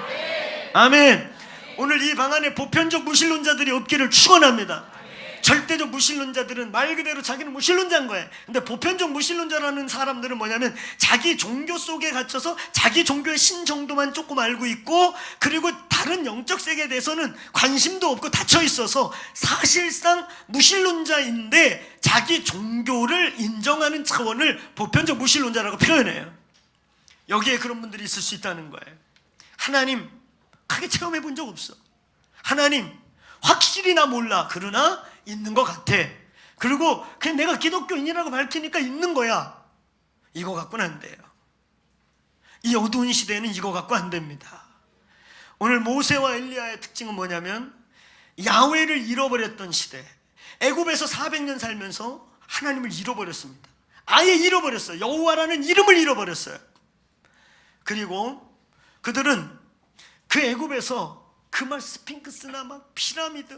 아멘. 오늘 이 방 안에 보편적 무신론자들이 없기를 축원합니다. 절대적 무신론자들은 말 그대로 자기는 무신론자인 거예요. 근데 보편적 무신론자라는 사람들은 뭐냐면 자기 종교 속에 갇혀서 자기 종교의 신 정도만 조금 알고 있고, 그리고 다른 영적 세계에 대해서는 관심도 없고 닫혀 있어서 사실상 무신론자인데 자기 종교를 인정하는 차원을 보편적 무신론자라고 표현해요. 여기에 그런 분들이 있을 수 있다는 거예요. 하나님 크게 체험해 본 적 없어. 하나님 확실히 나 몰라. 그러나 있는 것 같아. 그리고 그냥 내가 기독교인이라고 밝히니까 있는 거야. 이거 갖고는 안 돼요. 이 어두운 시대에는 이거 갖고 안 됩니다. 오늘 모세와 엘리야의 특징은 뭐냐면 야훼를 잃어버렸던 시대, 애굽에서 400년 살면서 하나님을 잃어버렸습니다. 아예 잃어버렸어요. 여호와라는 이름을 잃어버렸어요. 그리고 그들은 그 애굽에서 그 막 스핑크스나 막 피라미드,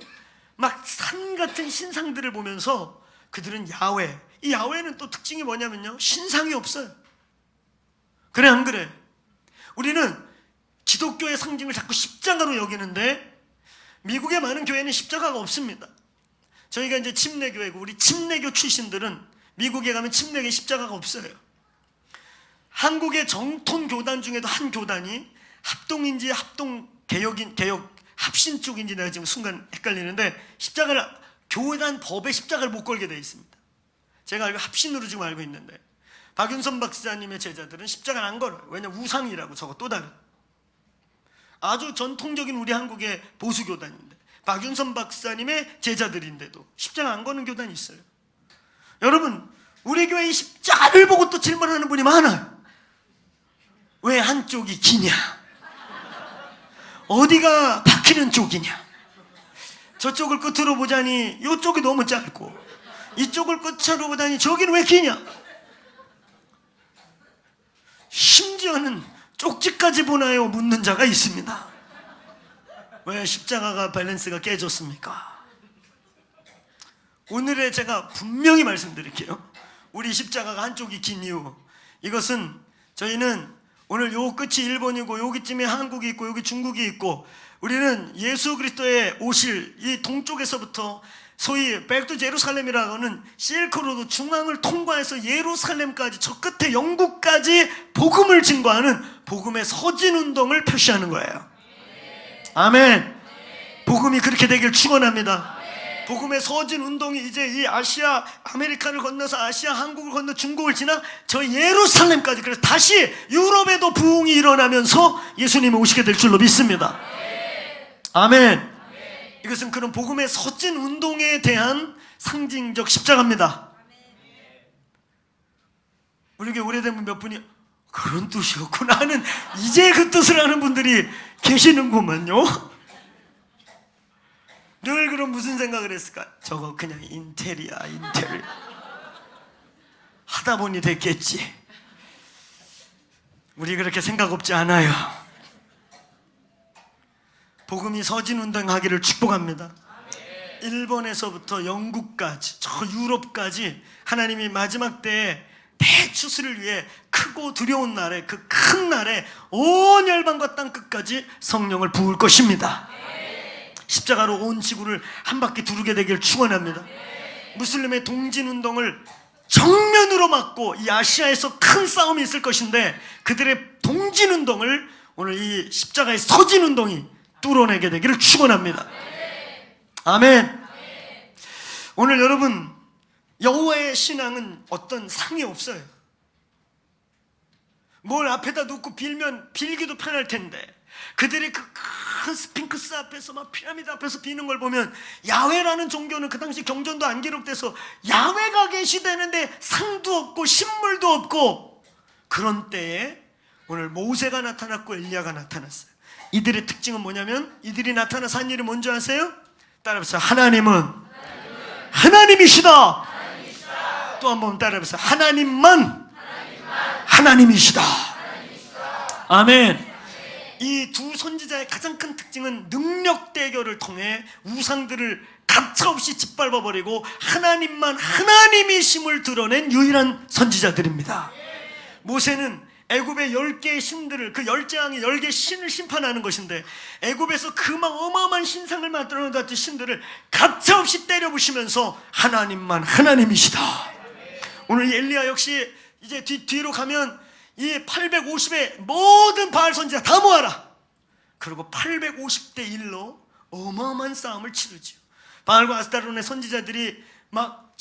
막 산 같은 신상들을 보면서 그들은 야훼, 이 야훼는 또 특징이 뭐냐면요, 신상이 없어요. 그래 안 그래? 우리는 기독교의 상징을 자꾸 십자가로 여기는데 미국의 많은 교회는 십자가가 없습니다. 저희가 이제 침례교회고 우리 침례교 출신들은 미국에 가면 침례교회 십자가가 없어요. 한국의 정통 교단 중에도 한 교단이 합동인지 개혁 합신 쪽인지 내가 지금 순간 헷갈리는데 십자가를, 교단 법에 십자가를 못 걸게 되어 있습니다. 제가 알고 합신으로 지금 알고 있는데 박윤선 박사님의 제자들은 십자가를 안 걸어요. 왜냐면 우상이라고. 저거 또 다른 아주 전통적인 우리 한국의 보수 교단인데 박윤선 박사님의 제자들인데도 십자가 안 거는 교단이 있어요. 여러분, 우리 교회 이 십자가를 보고 또 질문하는 분이 많아요. 왜 한쪽이 기냐? 어디가 박히는 쪽이냐? 저쪽을 끝으로 보자니 이쪽이 너무 짧고, 이쪽을 끝으로 보자니 저기는 왜 기냐? 심지어는 쪽지까지 보나요? 묻는 자가 있습니다. 왜 십자가가 밸런스가 깨졌습니까? 오늘의 제가 분명히 말씀드릴게요. 우리 십자가가 한쪽이 긴 이유, 이것은 저희는 오늘 요 끝이 일본이고 여기쯤에 한국이 있고 여기 중국이 있고, 우리는 예수 그리스도의 오실 이 동쪽에서부터 소위 백두 제루살렘이라고 하는 실크로드 중앙을 통과해서 예루살렘까지 저 끝에 영국까지 복음을 증거하는 복음의 서진운동을 표시하는 거예요. 아멘. 복음이 그렇게 되길 축원합니다. 복음의 서진 운동이 이제 이 아시아, 아메리카를 건너서 아시아, 한국을 건너 중국을 지나 저 예루살렘까지, 그래서 다시 유럽에도 부흥이 일어나면서 예수님이 오시게 될 줄로 믿습니다. 아멘. 이것은 그런 복음의 서진 운동에 대한 상징적 십자가입니다. 우리 교회 오래되면 몇 분이 그런 뜻이었구나 하는, 이제 그 뜻을 아는 분들이 계시는구만요. 늘 그럼 무슨 생각을 했을까? 저거 그냥 인테리어 하다 보니 됐겠지. 우리 그렇게 생각 없지 않아요. 복음이 서진운동하기를 축복합니다. 일본에서부터 영국까지, 저 유럽까지 하나님이 마지막 때에 대추수를 위해 크고 두려운 날에, 그 큰 날에 온 열방과 땅 끝까지 성령을 부을 것입니다. 십자가로 온 지구를 한 바퀴 두르게 되길 축원합니다. 무슬림의 동진운동을 정면으로 막고 이 아시아에서 큰 싸움이 있을 것인데 그들의 동진운동을 오늘 이 십자가의 서진운동이 뚫어내게 되기를 축원합니다. 아멘. 오늘 여러분, 여호와의 신앙은 어떤 상이 없어요. 뭘 앞에다 놓고 빌면 빌기도 편할 텐데, 그들이 그 큰 스핑크스 앞에서 막 피라미드 앞에서 비는 걸 보면, 야훼라는 종교는 그 당시 경전도 안 기록돼서 야훼가 계시다는데 상도 없고 신물도 없고, 그런 때에 오늘 모세가 나타났고 엘리야가 나타났어요. 이들의 특징은 뭐냐면, 이들이 나타나서 한 일이 뭔지 아세요? 따라해보세요. 하나님은 하나님이시다. 또 한 번 따라해보세요. 하나님만 하나님이시다. 아멘. 이 두 선지자의 가장 큰 특징은 능력 대결을 통해 우상들을 가차없이 짓밟아버리고 하나님만 하나님이심을 드러낸 유일한 선지자들입니다. 모세는 애굽의 10개의 신들을, 그 10장의 10개의 신을 심판하는 것인데, 애굽에서 그 막 어마어마한 신상을 만들어 놓은 신들을 가차없이 때려부시면서 하나님만 하나님이시다. 오늘 이 엘리야 역시 이제 뒤로 가면 이 850의 모든 바알 선지자 다 모아라. 그리고 850대 1로 어마어마한 싸움을 치르지요. 바알과 아스타론의 선지자들이 막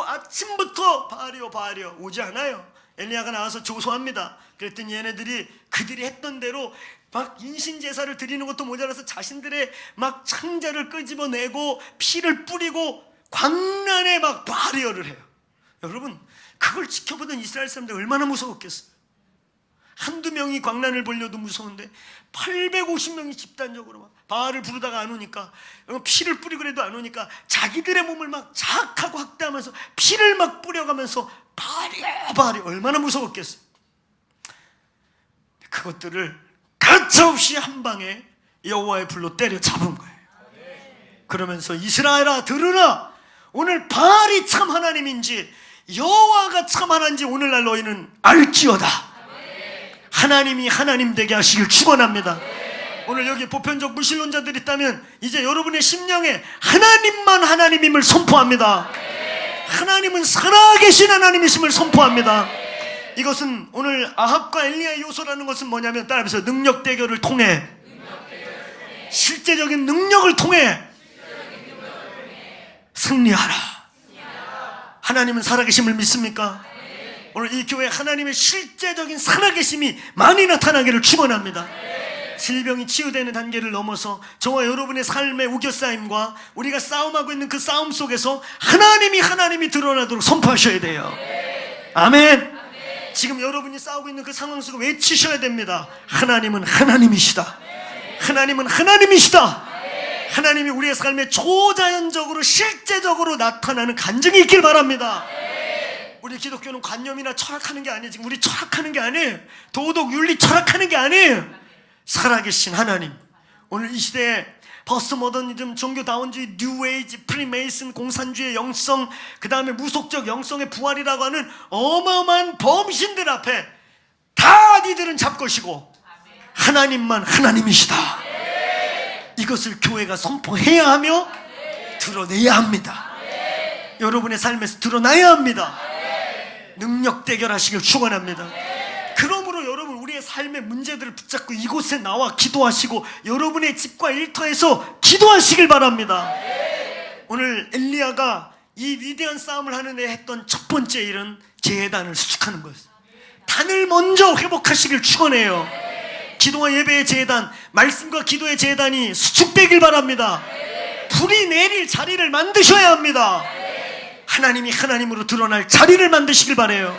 아침부터 바알이요 오지 않아요. 엘리야가 나와서 조소합니다. 그랬더니 얘네들이 그들이 했던 대로 막 인신제사를 드리는 것도 모자라서 자신들의 막 창자를 끄집어내고 피를 뿌리고 광란에 막 바리어를 해요. 여러분, 그걸 지켜보던 이스라엘 사람들 얼마나 무서웠겠어요. 한두 명이 광란을 보려도 무서운데 850명이 집단적으로 막 바알을 부르다가 안 오니까, 피를 뿌리고 그래도 안 오니까 자기들의 몸을 막 자학하고 학대하면서 피를 막 뿌려가면서 바알이야 얼마나 무서웠겠어요. 그것들을 가차없이 한 방에 여호와의 불로 때려 잡은 거예요. 그러면서 이스라엘아 들으라, 오늘 바알이 참 하나님인지 여호와가 참 하나님인지 오늘날 너희는 알지어다. 하나님이 하나님 되게 하시길 축원합니다. 오늘 여기 보편적 무신론자들이 있다면 이제 여러분의 심령에 하나님만 하나님임을 선포합니다. 하나님은 살아계신 하나님이심을 선포합니다. 이것은 오늘 아합과 엘리야의 요소라는 것은 뭐냐면, 따라하면서 능력 대결을 통해, 실제적인 능력을 통해 승리하라. 하나님은 살아계심을 믿습니까? 오늘 이 교회 하나님의 실제적인 살아계심이 많이 나타나기를 축원합니다. 질병이 치유되는 단계를 넘어서 저와 여러분의 삶의 우겨싸임과 우리가 싸움하고 있는 그 싸움 속에서 하나님이 드러나도록 선포하셔야 돼요. 아멘. 지금 여러분이 싸우고 있는 그 상황 속에 외치셔야 됩니다. 하나님은 하나님이시다. 하나님은 하나님이시다. 하나님이 우리의 삶에 초자연적으로 실제적으로 나타나는 간증이 있길 바랍니다. 우리 기독교는 관념이나 철학하는 게 아니에요. 지금 우리 철학하는 게 아니에요. 도덕, 윤리 철학하는 게 아니에요. 살아계신 하나님. 오늘 이 시대에 포스트모더니즘, 종교다원주의, 뉴에이지, 프리메이슨, 공산주의 영성, 그 다음에 무속적 영성의 부활이라고 하는 어마어마한 범신들 앞에 다 니들은 잡것이고 하나님만 하나님이시다. 이것을 교회가 선포해야 하며 드러내야 합니다. 여러분의 삶에서 드러나야 합니다. 능력 대결하시길 축원합니다. 그러므로 여러분, 우리의 삶의 문제들을 붙잡고 이곳에 나와 기도하시고 여러분의 집과 일터에서 기도하시길 바랍니다. 오늘 엘리야가 이 위대한 싸움을 하는 데 했던 첫 번째 일은 제단을 수축하는 것이었어요. 단을 먼저 회복하시길 축원해요. 기도와 예배의 제단, 말씀과 기도의 제단이 수축되길 바랍니다. 불이 내릴 자리를 만드셔야 합니다. 하나님이 하나님으로 드러날 자리를 만드시길 바라요.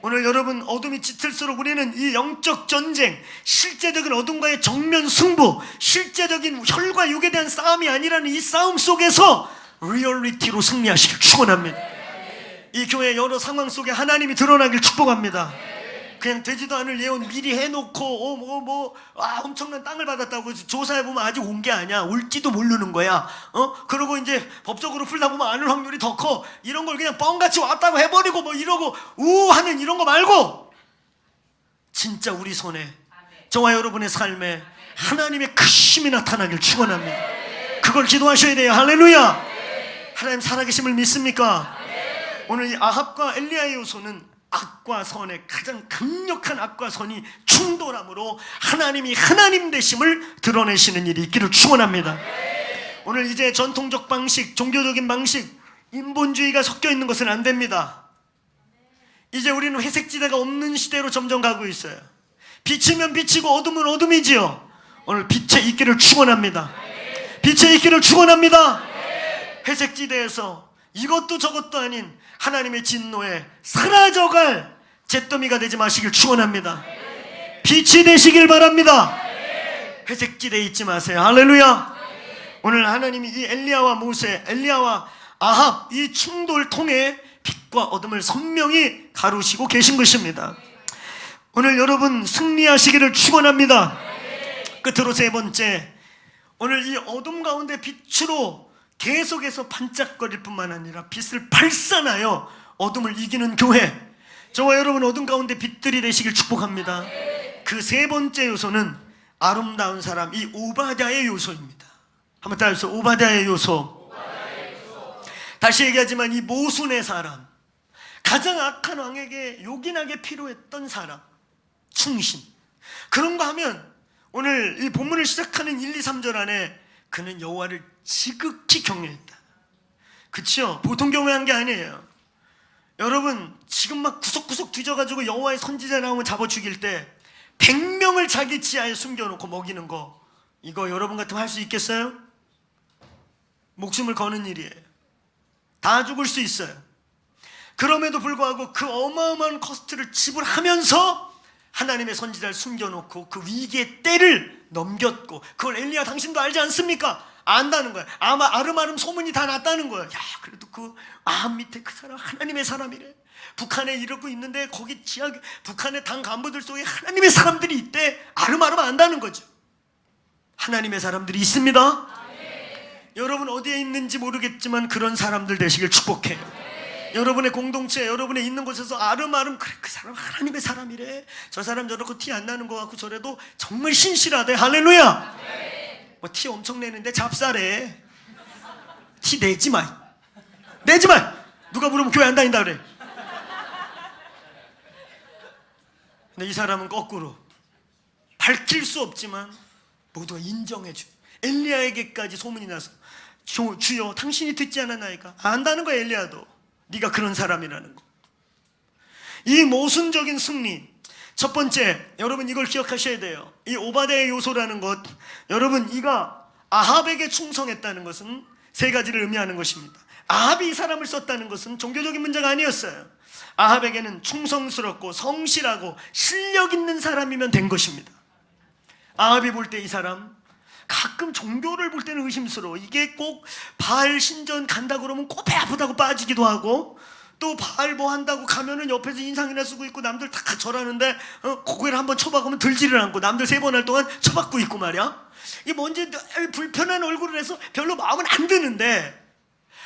오늘 여러분, 어둠이 짙을수록 우리는 이 영적 전쟁, 실제적인 어둠과의 정면 승부, 실제적인 혈과 육에 대한 싸움이 아니라는 이 싸움 속에서 리얼리티로 승리하시길 축원합니다. 이 교회 여러 상황 속에 하나님이 드러나길 축복합니다. 그냥 되지도 않을 예언 미리 해놓고 엄청난 땅을 받았다고 조사해보면 아직 온 게 아니야. 올지도 모르는 거야. 그러고 이제 법적으로 풀다 보면 안 올 확률이 더 커. 이런 걸 그냥 뻥같이 왔다고 해버리고 뭐 이러고 우하는 이런 거 말고, 진짜 우리 손에, 저와 여러분의 삶에 하나님의 크심이 나타나길 축원합니다. 그걸 기도하셔야 돼요. 할렐루야. 하나님 살아계심을 믿습니까? 오늘 이 아합과 엘리야의 요소는 악과 선의 가장 강력한 악과 선이 충돌함으로 하나님이 하나님 되심을 드러내시는 일이 있기를 축원합니다. 오늘 이제 전통적 방식, 종교적인 방식, 인본주의가 섞여 있는 것은 안 됩니다. 이제 우리는 회색지대가 없는 시대로 점점 가고 있어요. 빛이면 빛이고 어둠은 어둠이지요. 오늘 빛에 있기를 축원합니다. 빛에 있기를 축원합니다. 회색지대에서 이것도 저것도 아닌 하나님의 진노에 사라져갈 잿더미가 되지 마시길 축원합니다. 빛이 되시길 바랍니다. 회색지대에 있지 마세요. 할렐루야. 오늘 하나님이 이 엘리야와 모세, 엘리야와 아합 이 충돌을 통해 빛과 어둠을 선명히 가르시고 계신 것입니다. 오늘 여러분 승리하시기를 축원합니다. 끝으로 세 번째, 오늘 이 어둠 가운데 빛으로 계속해서 반짝거릴 뿐만 아니라 빛을 발산하여 어둠을 이기는 교회, 저와 여러분 어둠 가운데 빛들이 되시길 축복합니다. 그 세 번째 요소는 아름다운 사람, 이 오바댜의 요소입니다. 한번 따라해서 오바댜의 요소. 다시 얘기하지만 이 모순의 사람, 가장 악한 왕에게 요긴하게 필요했던 사람, 충신. 그런 거 하면 오늘 이 본문을 시작하는 1, 2, 3절 안에 그는 여호와를 지극히 경외했다. 그치요? 보통 경외한 게 아니에요. 여러분 지금 막 구석구석 뒤져가지고 여호와의 선지자 나오면 잡아 죽일 때 100명을 자기 지하에 숨겨놓고 먹이는 거, 이거 여러분 같으면 할 수 있겠어요? 목숨을 거는 일이에요. 다 죽을 수 있어요. 그럼에도 불구하고 그 어마어마한 커스트를 지불하면서 하나님의 선지자를 숨겨놓고 그 위기의 때를 넘겼고, 그걸 엘리야 당신도 알지 않습니까? 안다는 거야. 아마 아름아름 소문이 다 났다는 거야. 야, 그래도 그 밑에 그 사람 하나님의 사람이래. 북한에 이러고 있는데 거기 지하 북한의 당 간부들 속에 하나님의 사람들이 있대. 아름아름 안다는 거죠. 하나님의 사람들이 있습니다. 여러분 어디에 있는지 모르겠지만 그런 사람들 되시길 축복해요. 여러분의 공동체, 여러분의 있는 곳에서 아름아름, 그래 그 사람 하나님의 사람이래, 저 사람 저렇게 티 안 나는 것 같고 저래도 정말 신실하대. 할렐루야. 뭐 티 엄청 내는데 잡사래. 티 내지 마. 내지 마. 누가 물으면 교회 안 다닌다 그래. 근데 이 사람은 거꾸로 밝힐 수 없지만 모두가 인정해줘. 엘리야에게까지 소문이 나서 주여 당신이 듣지 않았나이까? 안다는 거야. 엘리야도 네가 그런 사람이라는 거. 이 모순적인 승리, 첫 번째, 여러분 이걸 기억하셔야 돼요. 이 오바댜의 요소라는 것, 여러분 이가 아합에게 충성했다는 것은 세 가지를 의미하는 것입니다. 아합이 이 사람을 썼다는 것은 종교적인 문제가 아니었어요. 아합에게는 충성스럽고 성실하고 실력 있는 사람이면 된 것입니다. 아합이 볼 때 이 사람, 가끔 종교를 볼 때는 의심스러워. 이게 꼭 바알 신전 간다 그러면 꼭 배 아프다고 빠지기도 하고, 또 바알 뭐 한다고 가면은 옆에서 인상이나 쓰고 있고 남들 다 절하는데 고개를 한번 쳐박으면 들지를 않고 남들 3번 할 동안 쳐박고 있고 말이야. 이게 뭔지 불편한 얼굴을 해서 별로 마음은 안 드는데,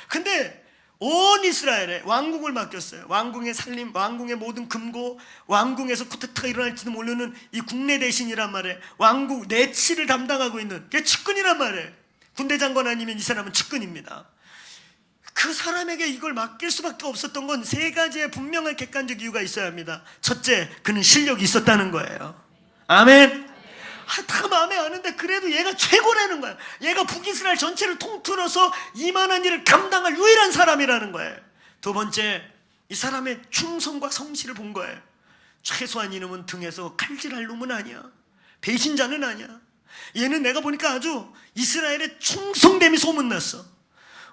근데 온 이스라엘에 왕궁을 맡겼어요. 왕궁의 살림, 왕궁의 모든 금고, 왕궁에서 쿠데타가 일어날지도 모르는 이 국내 대신이란 말이에요. 왕궁 내치를 담당하고 있는 게 측근이란 말이에요. 군대 장관 아니면 이 사람은 측근입니다. 그 사람에게 이걸 맡길 수밖에 없었던 건 세 가지의 분명한 객관적 이유가 있어야 합니다. 첫째, 그는 실력이 있었다는 거예요. 아멘. 다 마음에 아는데 그래도 얘가 최고라는 거야. 얘가 북이스라엘 전체를 통틀어서 이만한 일을 감당할 유일한 사람이라는 거예요. 두 번째, 이 사람의 충성과 성실을 본 거예요. 최소한 이놈은 등에서 칼질할 놈은 아니야. 배신자는 아니야. 얘는 내가 보니까 아주 이스라엘의 충성됨이 소문났어.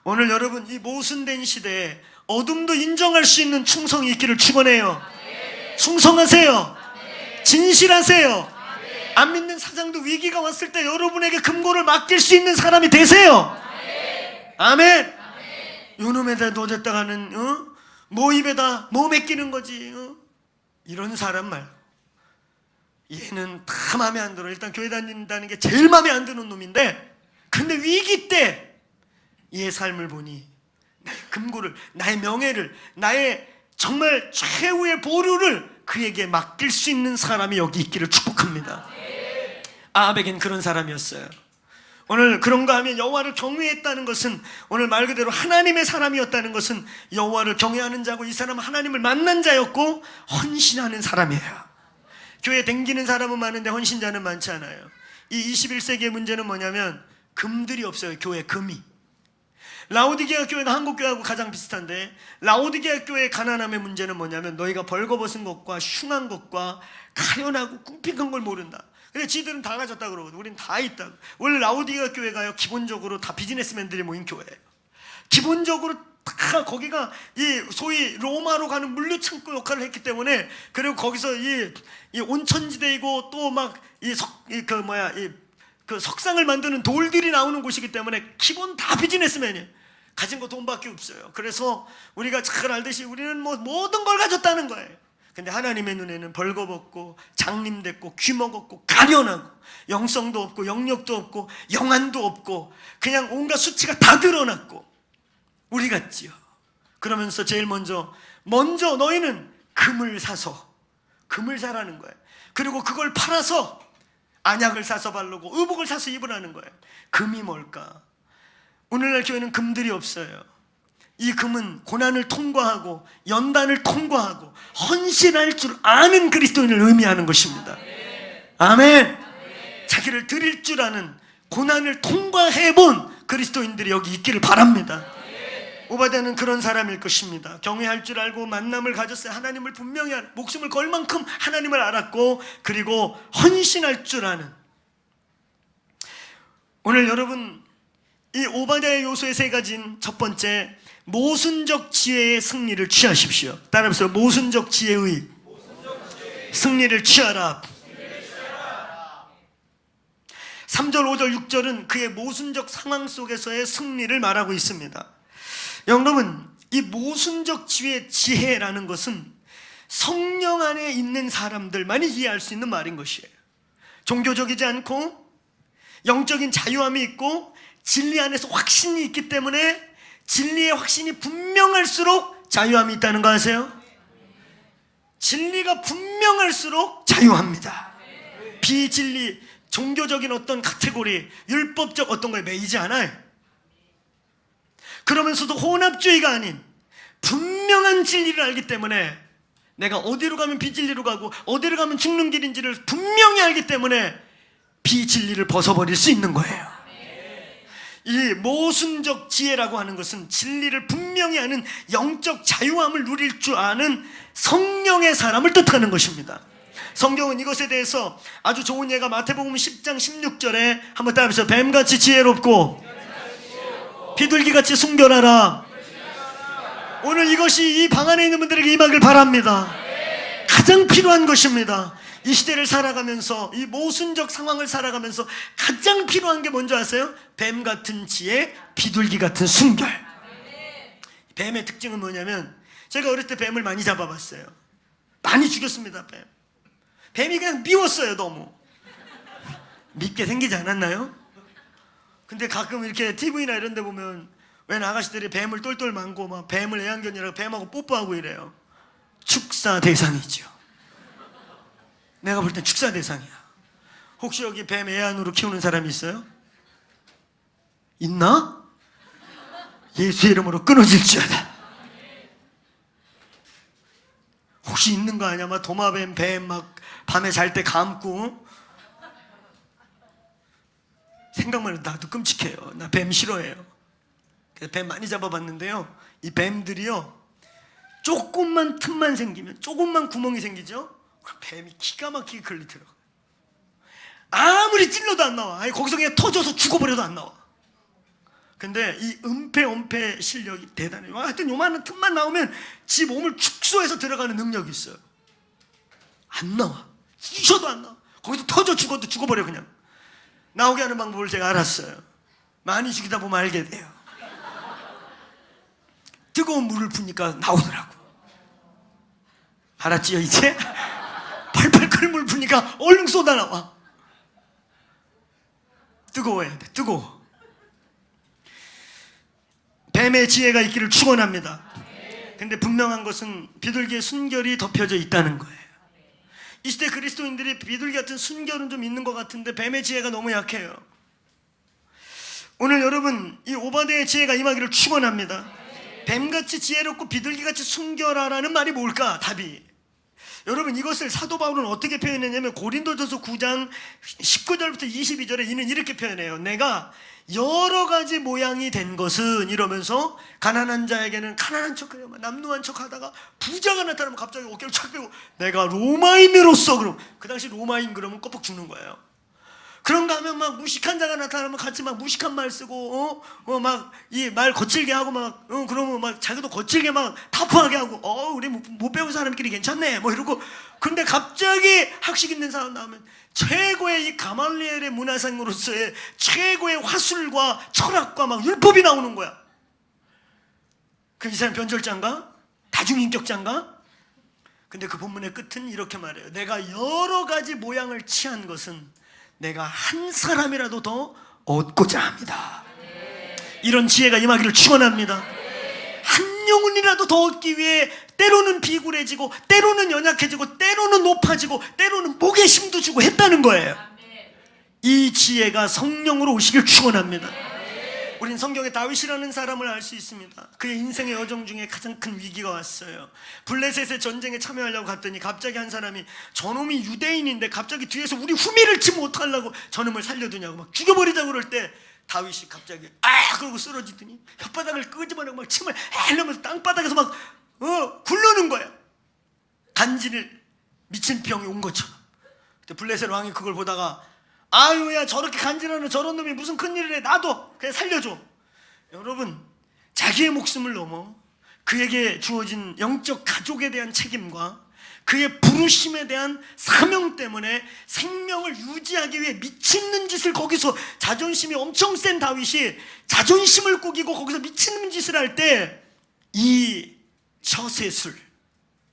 오늘 여러분 이 모순된 시대에 어둠도 인정할 수 있는 충성이 있기를 축원해요. 충성하세요. 진실하세요. 안 믿는 사장도 위기가 왔을 때 여러분에게 금고를 맡길 수 있는 사람이 되세요. 아멘. 요놈에다 넣어줬다가는 뭐 입에다 뭐 맡기는 거지. 이런 사람 말고, 얘는 다 마음에 안 들어. 일단 교회 다닌다는 게 제일 마음에 안 드는 놈인데, 근데 위기 때 얘의 삶을 보니 나의 금고를, 나의 명예를, 나의 정말 최후의 보루를 그에게 맡길 수 있는 사람이 여기 있기를 축복합니다. 아합에겐 그런 사람이었어요. 오늘 그런가 하면 여호와를 경외했다는 것은, 오늘 말 그대로 하나님의 사람이었다는 것은 여호와를 경외하는 자고, 이 사람은 하나님을 만난 자였고 헌신하는 사람이에요. 교회 댕기는 사람은 많은데 헌신자는 많지 않아요. 이 21세기의 문제는 뭐냐면 금들이 없어요. 교회 금이. 라오디게아 교회가 한국 교회하고 가장 비슷한데, 라오디게아 교회의 가난함의 문제는 뭐냐면 너희가 벌거벗은 것과 흉한 것과 가련하고 궁핍한 걸 모른다. 근데 지들은 다 가졌다 그러거든. 우린 다 있다고. 원래 라오디게아 교회가요, 기본적으로 다 비즈니스맨들이 모인 교회예요. 기본적으로 다 거기가 이 소위 로마로 가는 물류창고 역할을 했기 때문에, 그리고 거기서 이 온천지대이고 또 막 그 석상을 만드는 돌들이 나오는 곳이기 때문에 기본 다 비즈니스맨이에요. 가진 거 돈밖에 없어요. 그래서 우리가 잘 알듯이 우리는 뭐 모든 걸 가졌다는 거예요. 근데 하나님의 눈에는 벌거벗고 장림됐고 귀먹었고 가련하고 영성도 없고 영력도 없고 영안도 없고 그냥 온갖 수치가 다 드러났고 우리 같지요. 그러면서 제일 먼저 너희는 금을 사서 금을 사라는 거예요. 그리고 그걸 팔아서 안약을 사서 바르고 의복을 사서 입으라는 거예요. 금이 뭘까? 오늘날 교회는 금들이 없어요. 이 금은 고난을 통과하고 연단을 통과하고 헌신할 줄 아는 그리스도인을 의미하는 것입니다. 아멘. 자기를 드릴 줄 아는 고난을 통과해본 그리스도인들이 여기 있기를 바랍니다. 오바댜는 그런 사람일 것입니다. 경외할 줄 알고 만남을 가졌어요. 하나님을 분명히 목숨을 걸 만큼 하나님을 알았고 그리고 헌신할 줄 아는. 오늘 여러분 이 오바댜의 요소의 세 가지인 첫 번째, 모순적 지혜의 승리를 취하십시오. 따라해보세요. 모순적 지혜의 승리를 취하라. 3절, 5절, 6절은 그의 모순적 상황 속에서의 승리를 말하고 있습니다. 여러분, 이 모순적 지혜라는 것은 성령 안에 있는 사람들만이 이해할 수 있는 말인 것이에요. 종교적이지 않고 영적인 자유함이 있고 진리 안에서 확신이 있기 때문에 진리의 확신이 분명할수록 자유함이 있다는 거 아세요? 진리가 분명할수록 자유합니다. 비진리, 종교적인 어떤 카테고리, 율법적 어떤 거에 매이지 않아요. 그러면서도 혼합주의가 아닌 분명한 진리를 알기 때문에 내가 어디로 가면 비진리로 가고 어디로 가면 죽는 길인지를 분명히 알기 때문에 비진리를 벗어버릴 수 있는 거예요. 이 모순적 지혜라고 하는 것은 진리를 분명히 아는 영적 자유함을 누릴 줄 아는 성령의 사람을 뜻하는 것입니다. 성경은 이것에 대해서 아주 좋은 예가 마태복음 10장 16절에 한번 따라해보세요. 뱀같이 지혜롭고 비둘기같이 순결하라. 오늘 이것이 이 방 안에 있는 분들에게 임하길 바랍니다. 가장 필요한 것입니다. 이 시대를 살아가면서 이 모순적 상황을 살아가면서 가장 필요한 게 뭔지 아세요? 뱀 같은 지혜, 비둘기 같은 순결. 뱀의 특징은 뭐냐면 제가 어릴 때 뱀을 많이 잡아봤어요. 많이 죽였습니다. 뱀이 그냥 미웠어요. 너무 밉게 생기지 않았나요? 근데 가끔 이렇게 TV나 이런 데 보면 웬 아가씨들이 뱀을 똘똘 만고 막 뱀을 애완견이라고 뱀하고 뽀뽀하고 이래요. 축사 대상이죠. 내가 볼 땐 축사 대상이야. 혹시 여기 뱀 애완으로 키우는 사람이 있어요? 있나? 예수의 이름으로 끊어질 줄 알아. 혹시 있는 거 아니야? 막 도마뱀, 뱀 막 밤에 잘 때 감고. 생각만 해도 나도 끔찍해요. 나 뱀 싫어해요. 그래서 뱀 많이 잡아봤는데요, 이 뱀들이요 조금만 틈만 생기면, 조금만 구멍이 생기죠, 그럼 뱀이 기가 막히게 걸리 들어가. 아무리 찔러도 안 나와. 아니 거기서 그냥 터져서 죽어버려도 안 나와. 근데 이 은폐 실력이 대단해요. 하여튼 요만한 틈만 나오면 지 몸을 축소해서 들어가는 능력이 있어요. 안 나와. 쑤셔도 안 나와. 거기서 터져 죽어도 죽어버려. 그냥 나오게 하는 방법을 제가 알았어요. 많이 죽이다 보면 알게 돼요. 뜨거운 물을 부니까 나오더라고. 알았지요 이제? 팔팔 끓는 물 부니까 얼른 쏟아 나와. 뜨거워야 돼. 뜨거워. 뱀의 지혜가 있기를 축원합니다. 근데 분명한 것은 비둘기의 순결이 덮여져 있다는 거예요. 이 시대 그리스도인들이 비둘기 같은 순결은 좀 있는 것 같은데 뱀의 지혜가 너무 약해요. 오늘 여러분 이 오바댜의 지혜가 임하기를 축원합니다. 뱀같이 지혜롭고 비둘기같이 순결하라는 말이 뭘까? 답이, 여러분 이것을 사도 바울은 어떻게 표현했냐면 고린도전서 9장 19절부터 22절에 이는 이렇게 표현해요. 내가 여러 가지 모양이 된 것은, 이러면서 가난한 자에게는 가난한 척해요. 남루한 척하다가 부자가 나타나면 갑자기 어깨를 착 펴고 내가 로마인으로서, 그럼 그 당시 로마인 그러면 껍벅 죽는 거예요. 그런가 하면 막 무식한 자가 나타나면 같이 막 무식한 말 쓰고 막 이 말 거칠게 하고 막 그러면 막 자기도 거칠게 막 타프하게 하고 우리 못 배운 사람끼리 괜찮네 뭐 이러고. 근데 갑자기 학식 있는 사람 나오면 최고의 이 가말리엘의 문화생으로서의 최고의 화술과 철학과 막 율법이 나오는 거야. 그 이 사람 변절자인가? 다중인격자인가? 근데 그 본문의 끝은 이렇게 말해요. 내가 여러 가지 모양을 취한 것은 내가 한 사람이라도 더 얻고자 합니다. 이런 지혜가 임하기를 축원합니다. 한 영혼이라도 더 얻기 위해 때로는 비굴해지고 때로는 연약해지고 때로는 높아지고 때로는 목에 힘도 주고 했다는 거예요. 이 지혜가 성령으로 오시길 축원합니다. 우린 성경에 다윗이라는 사람을 알 수 있습니다. 그의 인생의 여정 중에 가장 큰 위기가 왔어요. 블레셋의 전쟁에 참여하려고 갔더니 갑자기 한 사람이, 저놈이 유대인인데 갑자기 뒤에서 우리 후미를 치면 어떡하려고 저놈을 살려두냐고 막 죽여버리자고 그럴 때 다윗이 갑자기 그러고 쓰러지더니 혓바닥을 끄집어내고 막 침을 흘리면서 땅바닥에서 막 굴르는 거야. 간지를 미친 병이 온 것처럼. 그때 블레셋 왕이 그걸 보다가, 아유야, 저렇게 간지나는 저런 놈이 무슨 큰일을 해, 나도 그냥 살려줘. 여러분, 자기의 목숨을 넘어 그에게 주어진 영적 가족에 대한 책임과 그의 부르심에 대한 사명 때문에 생명을 유지하기 위해 미치는 짓을, 거기서 자존심이 엄청 센 다윗이 자존심을 꾸기고 거기서 미치는 짓을 할 때 이 처세술,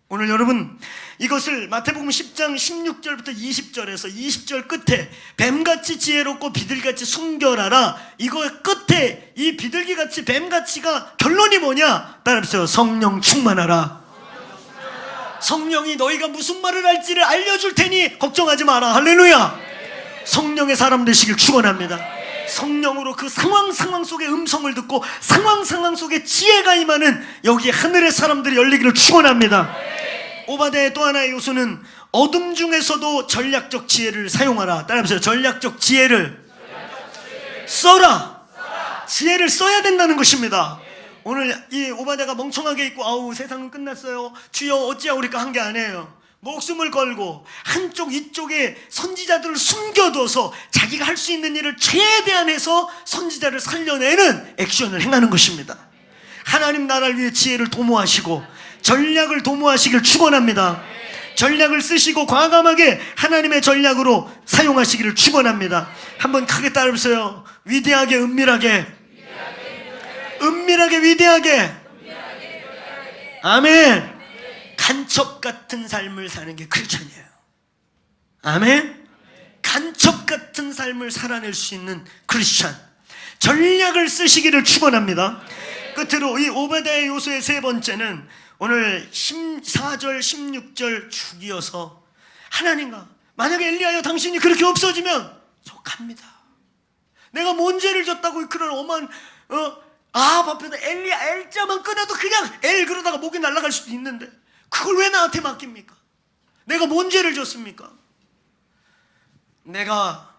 오늘 여러분 이것을 마태복음 10장 16절부터 20절에서 20절 끝에 뱀같이 지혜롭고 비둘기같이 순결하라, 이거 끝에 이 비둘기같이 뱀같이가 결론이 뭐냐? 따라해보세요. 성령 충만하라. 성령이 너희가 무슨 말을 할지를 알려줄 테니 걱정하지 마라. 할렐루야. 성령의 사람 되시길 축원합니다. 성령으로 그 상황 속의 음성을 듣고 상황 속에 지혜가 임하는 여기 하늘의 사람들이 열리기를 축원합니다. 오바댜의 또 하나의 요소는 어둠 중에서도 전략적 지혜를 사용하라. 따라해보세요. 전략적 지혜를 써라. 지혜를 써야 된다는 것입니다. 오늘 이 오바댜가 멍청하게 있고 아우 세상은 끝났어요, 주여 어찌하오리까 한 게 아니에요. 목숨을 걸고 한쪽 이쪽에 선지자들을 숨겨둬서 자기가 할 수 있는 일을 최대한 해서 선지자를 살려내는 액션을 행하는 것입니다. 하나님 나라를 위해 지혜를 도모하시고 전략을 도모하시길 축원합니다. 전략을 쓰시고 과감하게 하나님의 전략으로 사용하시기를 축원합니다. 한번 크게 따라해보세요. 위대하게 은밀하게, 은밀하게 위대하게. 아멘. 간첩 같은 삶을 사는 게 크리스천이에요. 아멘. 간첩 같은 삶을 살아낼 수 있는 크리스천, 전략을 쓰시기를 축원합니다. 끝으로 이 오바댜의 요소의 세 번째는 오늘 14절 16절 쭉 이어서 하나님과, 만약에 엘리야여 당신이 그렇게 없어지면 저 갑니다. 내가 뭔 죄를 졌다고 그런 엄한 아합 앞에서 엘리야 엘자만 끊어도 그냥 엘 그러다가 목이 날아갈 수도 있는데 그걸 왜 나한테 맡깁니까? 내가 뭔 죄를 졌습니까? 내가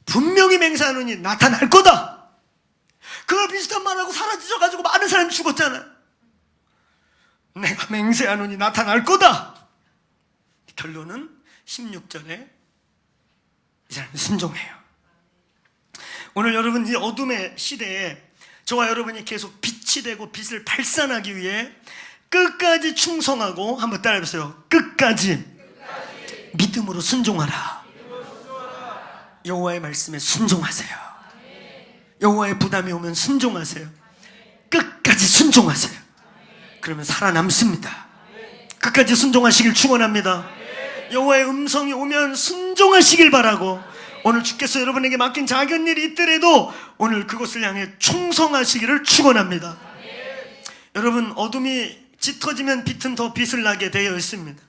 분명히 맹세하노니 나타날 거다. 그걸 비슷한 말하고 사라지셔가지고 많은 사람이 죽었잖아. 내가 맹세하노니 나타날 거다. 결론은 16절에 이 사람이 순종해요. 오늘 여러분 이 어둠의 시대에 저와 여러분이 계속 빛이 되고 빛을 발산하기 위해 끝까지 충성하고, 한번 따라해보세요. 끝까지 믿음으로 순종하라. 여호와의 말씀에 순종하세요. 여호와의 부담이 오면 순종하세요. 끝까지 순종하세요. 그러면 살아남습니다. 끝까지 순종하시길 축원합니다. 여호와의 음성이 오면 순종하시길 바라고, 오늘 주께서 여러분에게 맡긴 작은 일이 있더라도 오늘 그것을 향해 충성하시기를 축원합니다. 여러분, 어둠이 짙어지면 빛은 더 빛을 나게 되어 있습니다.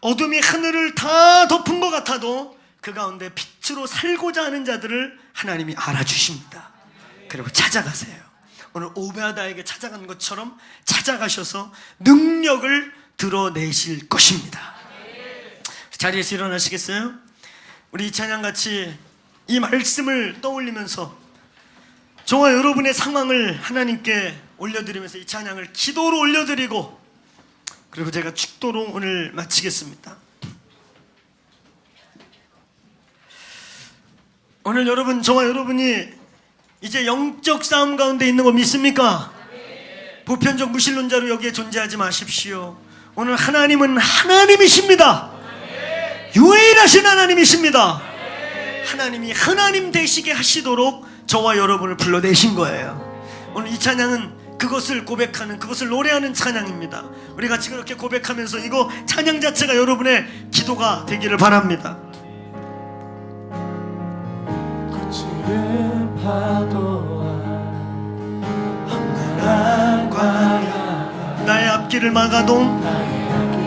어둠이 하늘을 다 덮은 것 같아도 그 가운데 빛으로 살고자 하는 자들을 하나님이 알아주십니다. 그리고 찾아가세요. 오늘 오베아다에게 찾아간 것처럼 찾아가셔서 능력을 드러내실 것입니다. 자리에서 일어나시겠어요? 우리 이 찬양같이 이 말씀을 떠올리면서 저와 여러분의 상황을 하나님께 올려드리면서 이 찬양을 기도로 올려드리고, 그리고 제가 축도로 오늘 마치겠습니다. 오늘 여러분, 저와 여러분이 이제 영적 싸움 가운데 있는 거 믿습니까? 보편적 무신론자로 여기에 존재하지 마십시오. 오늘 하나님은 하나님이십니다. 유일하신 하나님이십니다. 하나님이 하나님 되시게 하시도록 저와 여러분을 불러내신 거예요. 오늘 이 찬양은 그것을 고백하는, 그것을 노래하는 찬양입니다. 우리 같이 그렇게 고백하면서 이거 찬양 자체가 여러분의 기도가 되기를 바랍니다. 거칠은 파도와 험난한 광야 나의 앞길을 막아도 나의 앞길을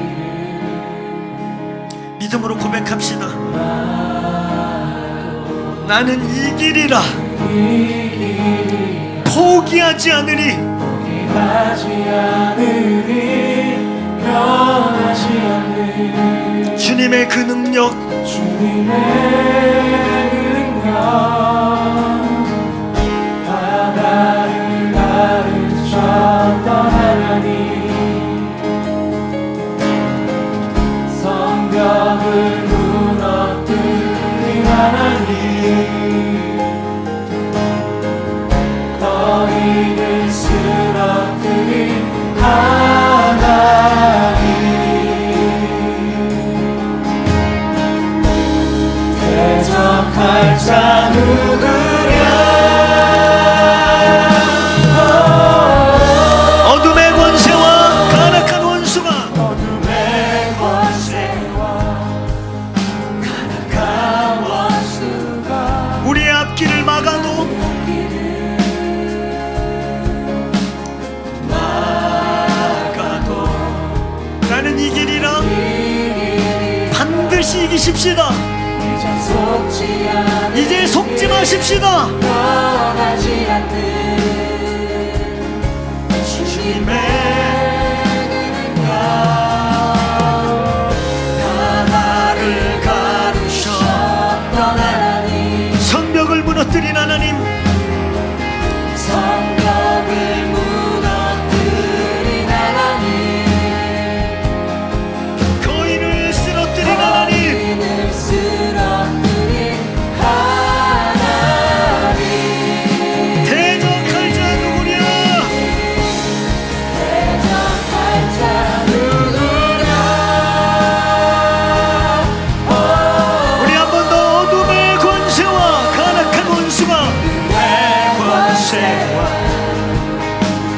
믿음으로 고백합시다. 나는 이 길이라 포기하지 않으리. 포기하지 않으리. 변하지 않는 주님의 그 능력, 주님의 능력 바다를 가르쳤던 하나님 성벽을 무너뜨린 하나님 거인을 쓰러뜨린 하나님 대적할 자 누구랴. 어둠의 권세와 가락한 원수가 어둠의 권세와 가난한 원수가 우리의 앞길을 막아도 나는 이 길이라 반드시 이기십시다. 이제 속지 마십시다. 변하지 않는 주님의 나를 가르쳤던 하나님 성벽을 무너뜨린 하나님, 성벽을 무너뜨린 하나님 거인을 쓰러뜨린 하나님, 거인을 쓰러뜨린 하나님 대적할 자 누구랴. 대적할 자 누구랴. 우리 한 번 더 어둠의 권세와 가락한 원수가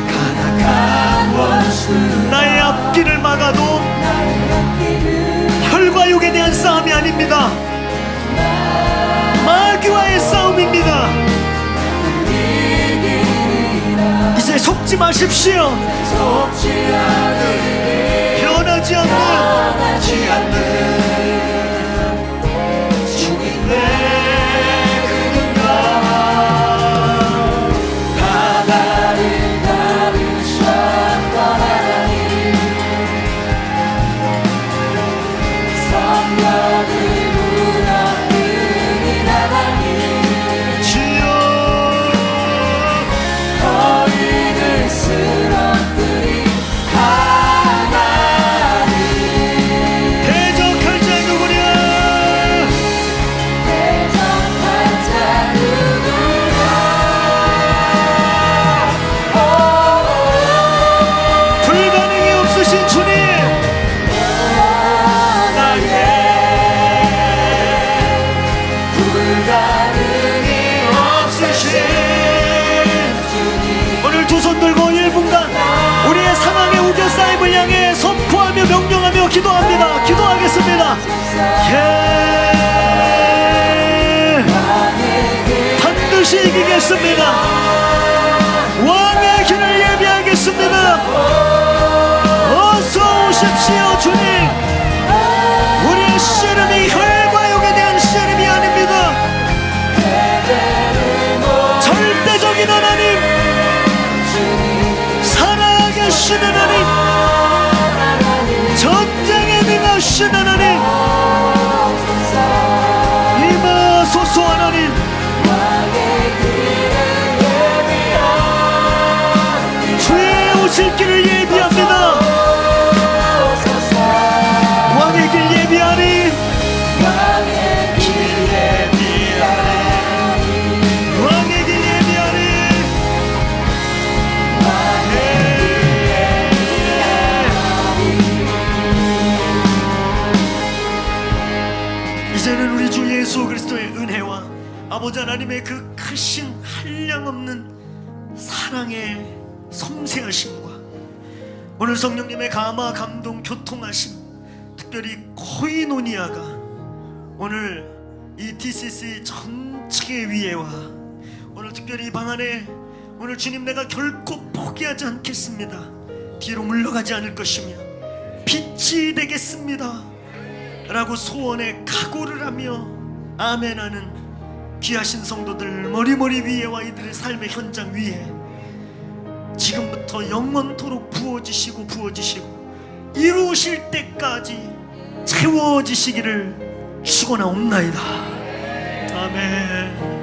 가난한 원수 나의 앞길을 막아도 나의 앞길을 혈과 육에 대한 싸움이 아닙니다. 마귀와의 싸움입니다. 이기리라. 이제 속지 마십시오. 속지 않으리. 변하지 않는 변하지 않는 주님의 그 능력 바다를 가르쳤던 하나님 성벽을 무너뜨린 하나님 주여. 거인을 쓰러뜨린 하나님 대적할 자 누구랴. 대적할 자 누구랴. 불가능이 없으신 주님, 나의 불가능이 없으신 주님 오늘 두 손 들고 1분간 우리의 상황의 우겨싸임을 향해 선포하며 명령하며 기도합니다. 기도하겠습니다. 예. 반드시 이기겠습니다. 왕의 길을 예비하겠습니다. 어서 오십시오 주님. 우리의 씨름이 혈과 육에 대한 씨름이 아닙니다. 절대적인 하나님, 살아계신 하나님, 전쟁에 능하신 하나님, 임하소서 하나님. 주의 오실 길을 예비합니다. 왕의 길 예비하리. 왕의 길 예비하리. 이제는 우리 주 예수 그리스도의 은혜와 아버지 하나님의 그 크신 한량없는 사랑의 섬세하심과 오늘 성령님의 감화, 감동, 교통하심, 특별히 코이노니아가 오늘 이 DCC 전체 위에와 오늘 특별히 이 방 안에 오늘 주님 내가 결코 포기하지 않겠습니다, 뒤로 물러가지 않을 것이며 빛이 되겠습니다 라고 소원에 각오를 하며 아멘하는 귀하신 성도들 머리머리 위에와 이들의 삶의 현장 위에 지금부터 영원토록 부어지시고 이루실 때까지 채워지시기를 축원하옵나이다. 아멘.